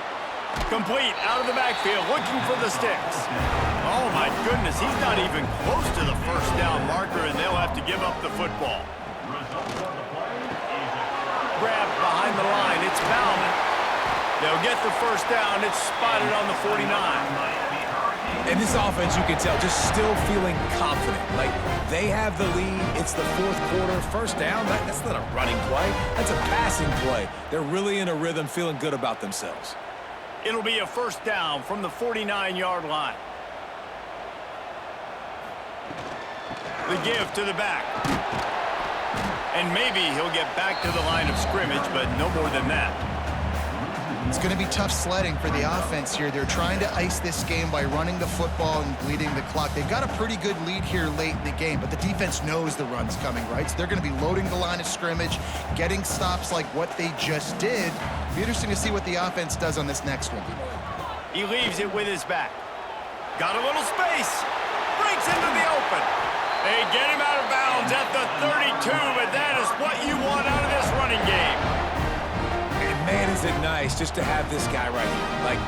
Complete out of the backfield, looking for the sticks. Oh, my goodness, he's not even close to the first down marker, and they'll have to give up the football. Grab behind the line, it's Bauman. They'll get the first down, it's spotted on the 49. And this offense, you can tell, just still feeling confident. Like, they have the lead. It's the fourth quarter. First down, that's not a running play. That's a passing play. They're really in a rhythm, feeling good about themselves. It'll be a first down from the 49-yard line. The give to the back. And maybe he'll get back to the line of scrimmage, but no more than that. It's going to be tough sledding for the offense here. They're trying to ice this game by running the football and bleeding the clock. They've got a pretty good lead here late in the game, but the defense knows the run's coming, right? So they're going to be loading the line of scrimmage, getting stops like what they just did. It'll be interesting to see what the offense does on this next one. He leaves it with his back. Got a little space. Breaks into the open. They get him out of bounds at the 32, but that is what you want out of this running game. Man, is it nice just to have this guy right here. Like,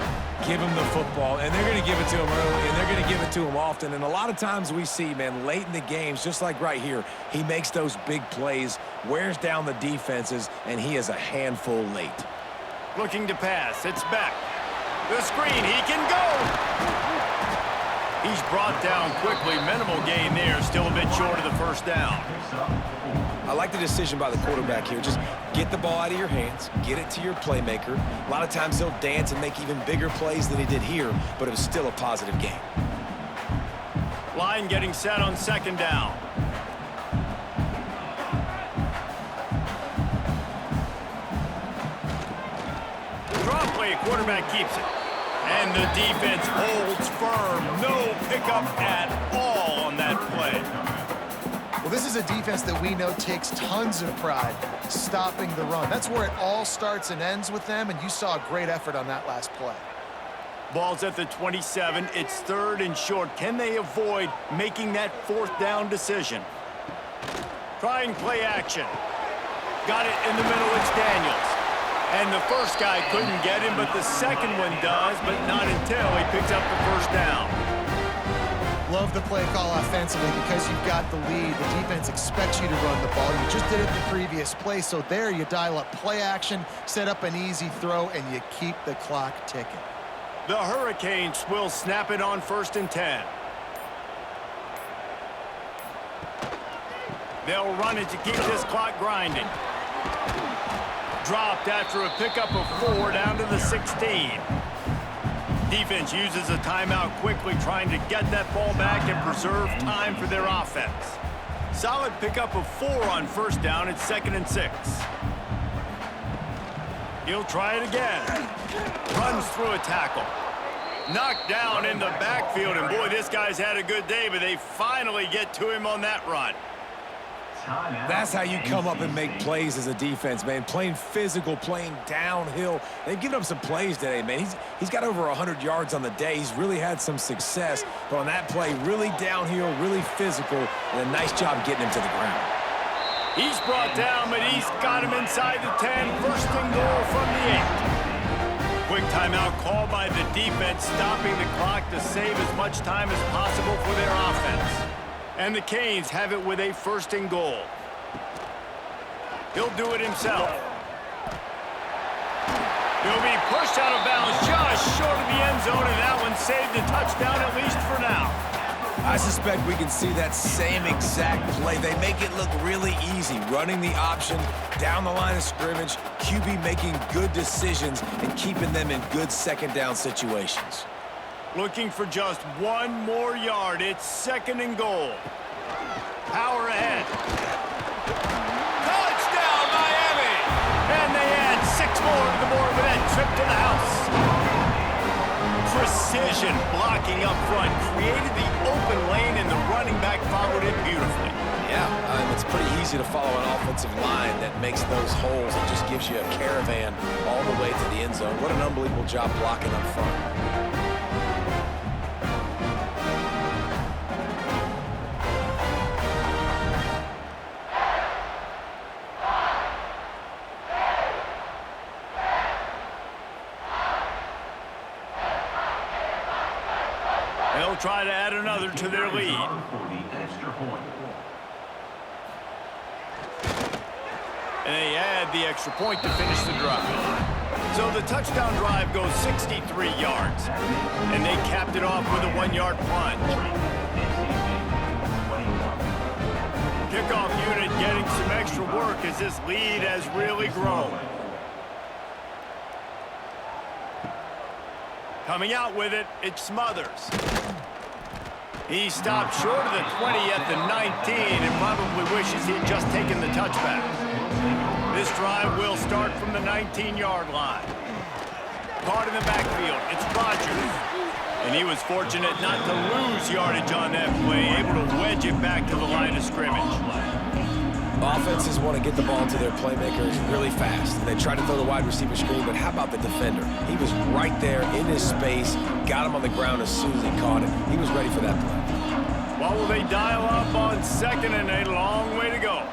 give him the football, and they're going to give it to him early, and they're going to give it to him often. And a lot of times we see, man, late in the games, just like right here, he makes those big plays, wears down the defenses, and he is a handful late. Looking to pass. It's back. The screen. He can go. He's brought down quickly. Minimal gain there. Still a bit short of the first down. I like the decision by the quarterback here. Just get the ball out of your hands, get it to your playmaker. A lot of times he'll dance and make even bigger plays than he did here, but it was still a positive game. Line getting set on second down. Draw play, quarterback keeps it. And the defense holds firm. No pickup at all on that play. Well, this is a defense that we know takes tons of pride stopping the run. That's where it all starts and ends with them, and you saw a great effort on that last play. Ball's at the 27. It's third and short. Can they avoid making that fourth down decision? Trying play action. Got it in the middle. It's Daniels. And the first guy couldn't get him, but the second one does, but not until he picks up the first down. Love the play call offensively because you've got the lead. The defense expects you to run the ball. You just did it the previous play, so there you dial up play action, set up an easy throw, and you keep the clock ticking. The Hurricanes will snap it on 1st and 10. They'll run it to keep this clock grinding. Dropped after a pickup of 4 down to the 16. Defense uses a timeout quickly, trying to get that ball back and preserve time for their offense. Solid pickup of 4 on first down. It's 2nd and 6. He'll try it again. Runs through a tackle. Knocked down in the backfield, and boy, this guy's had a good day, but they finally get to him on that run. That's how you come up and make plays as a defense, man. Playing physical, playing downhill. They've given up some plays today, man. He's got over 100 yards on the day. He's really had some success. But on that play, really downhill, really physical, and a nice job getting him to the ground. He's brought down, but he's got him inside the 10. 1st and goal from the 8. Quick timeout called by the defense, stopping the clock to save as much time as possible for their offense. And the Canes have it with a 1st and goal. He'll do it himself. He'll be pushed out of bounds just short of the end zone, and that one saved a touchdown at least for now. I suspect we can see that same exact play. They make it look really easy, running the option down the line of scrimmage, QB making good decisions and keeping them in good second down situations. Looking for just 1 more yard. It's 2nd and goal. Power ahead. Touchdown, Miami! And they add 6 more to the board with that trip to the house. Precision blocking up front created the open lane, and the running back followed it beautifully. Yeah, it's pretty easy to follow an offensive line that makes those holes and just gives you a caravan all the way to the end zone. What an unbelievable job blocking up front. They'll try to add another to their lead. And they add the extra point to finish the drive. So the touchdown drive goes 63 yards. And they capped it off with a 1-yard plunge. Kickoff unit getting some extra work as this lead has really grown. Coming out with it, it's Smothers. He stopped short of the 20 at the 19 and probably wishes he had just taken the touchback. This drive will start from the 19-yard line. Caught in the backfield, it's Rodgers. And he was fortunate not to lose yardage on that play, able to wedge it back to the line of scrimmage. Offenses want to get the ball to their playmakers really fast. They try to throw the wide receiver screen, but how about the defender? He was right there in his space, got him on the ground as soon as he caught it. He was ready for that play. Well, will they dial up on 2nd and a long way to go?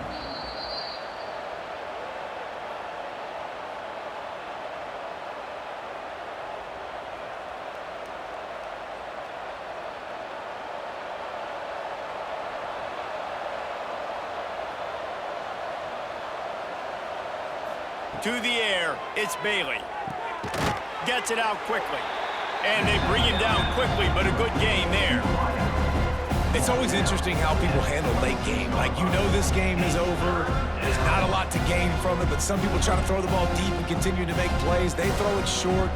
To the air, it's Bailey. Gets it out quickly. And they bring him down quickly, but a good gain there. It's always interesting how people handle late game. Like, you know this game is over. There's not a lot to gain from it, but some people try to throw the ball deep and continue to make plays. They throw it short.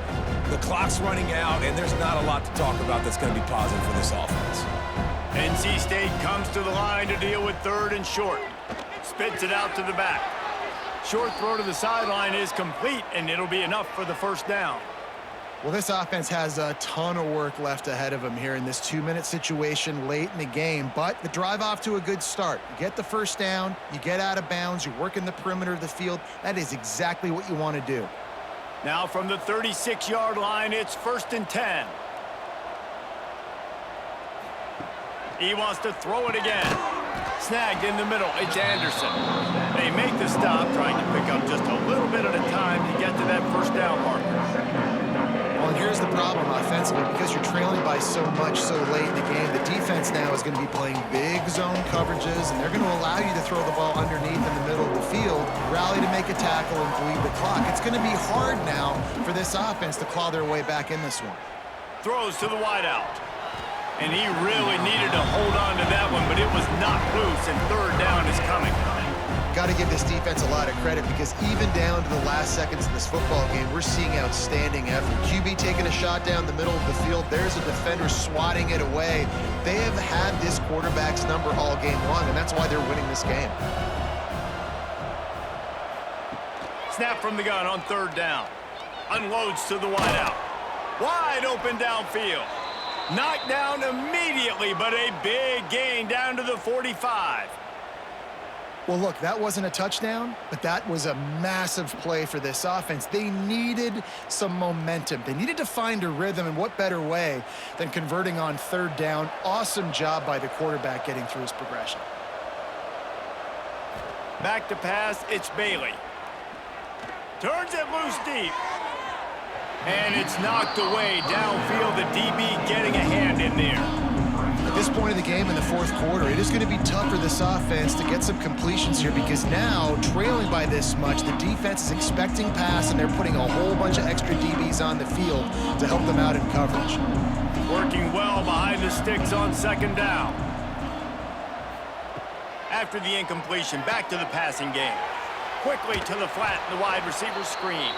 The clock's running out, and there's not a lot to talk about that's going to be positive for this offense. NC State comes to the line to deal with 3rd and short. Spits it out to the back. Short throw to the sideline is complete, and it'll be enough for the first down. Well, this offense has a ton of work left ahead of them here in this 2-minute situation late in the game, but the drive off to a good start. You get the first down, you get out of bounds, you're working the perimeter of the field. That is exactly what you want to do. Now from the 36-yard line, it's 1st and 10. He wants to throw it again. Snagged in the middle, it's Anderson. They make the stop, trying to pick up just a little bit at a time to get to that first down marker. Well, and here's the problem offensively. Because you're trailing by so much so late in the game, the defense now is going to be playing big zone coverages, and they're going to allow you to throw the ball underneath in the middle of the field, rally to make a tackle, and bleed the clock. It's going to be hard now for this offense to claw their way back in this one. Throws to the wideout. And he really needed to hold on to that one, but it was knocked loose, and 3rd down is coming. Got to give this defense a lot of credit, because even down to the last seconds of this football game, we're seeing outstanding effort. QB taking a shot down the middle of the field. There's a defender swatting it away. They have had this quarterback's number all game long, and that's why they're winning this game. Snap from the gun on 3rd down. Unloads to the wideout. Wide open downfield. Knocked down immediately, but a big gain down to the 45. Well, look, that wasn't a touchdown, but that was a massive play for this offense. They needed some momentum. They needed to find a rhythm, and what better way than converting on 3rd down. Awesome job by the quarterback getting through his progression. Back to pass, it's Bailey. Turns it loose deep. And it's knocked away downfield. The DB getting a hand in there. At this point of the game in the 4th quarter, it is going to be tough for this offense to get some completions here, because now, trailing by this much, the defense is expecting pass, and they're putting a whole bunch of extra DBs on the field to help them out in coverage. Working well behind the sticks on 2nd down. After the incompletion, back to the passing game. Quickly to the flat, the wide receiver screen.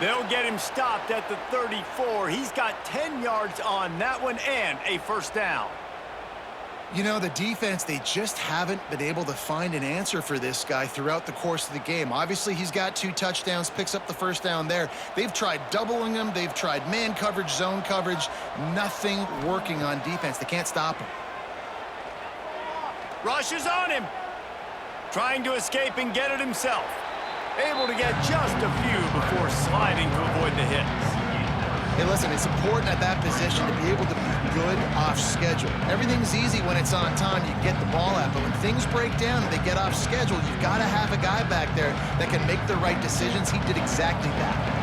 They'll get him stopped at the 34. He's got 10 yards on that one and a first down. You know, the defense, they just haven't been able to find an answer for this guy throughout the course of the game. Obviously, he's got 2 touchdowns, picks up the first down there. They've tried doubling him. They've tried man coverage, zone coverage. Nothing working on defense. They can't stop him. Rushes on him. Trying to escape and get it himself. Able to get just a few before sliding to avoid the hits. Hey, listen, it's important at that position to be able to be good off schedule. Everything's easy when it's on time. You get the ball out, but when things break down and they get off schedule, you've got to have a guy back there that can make the right decisions. He did exactly that.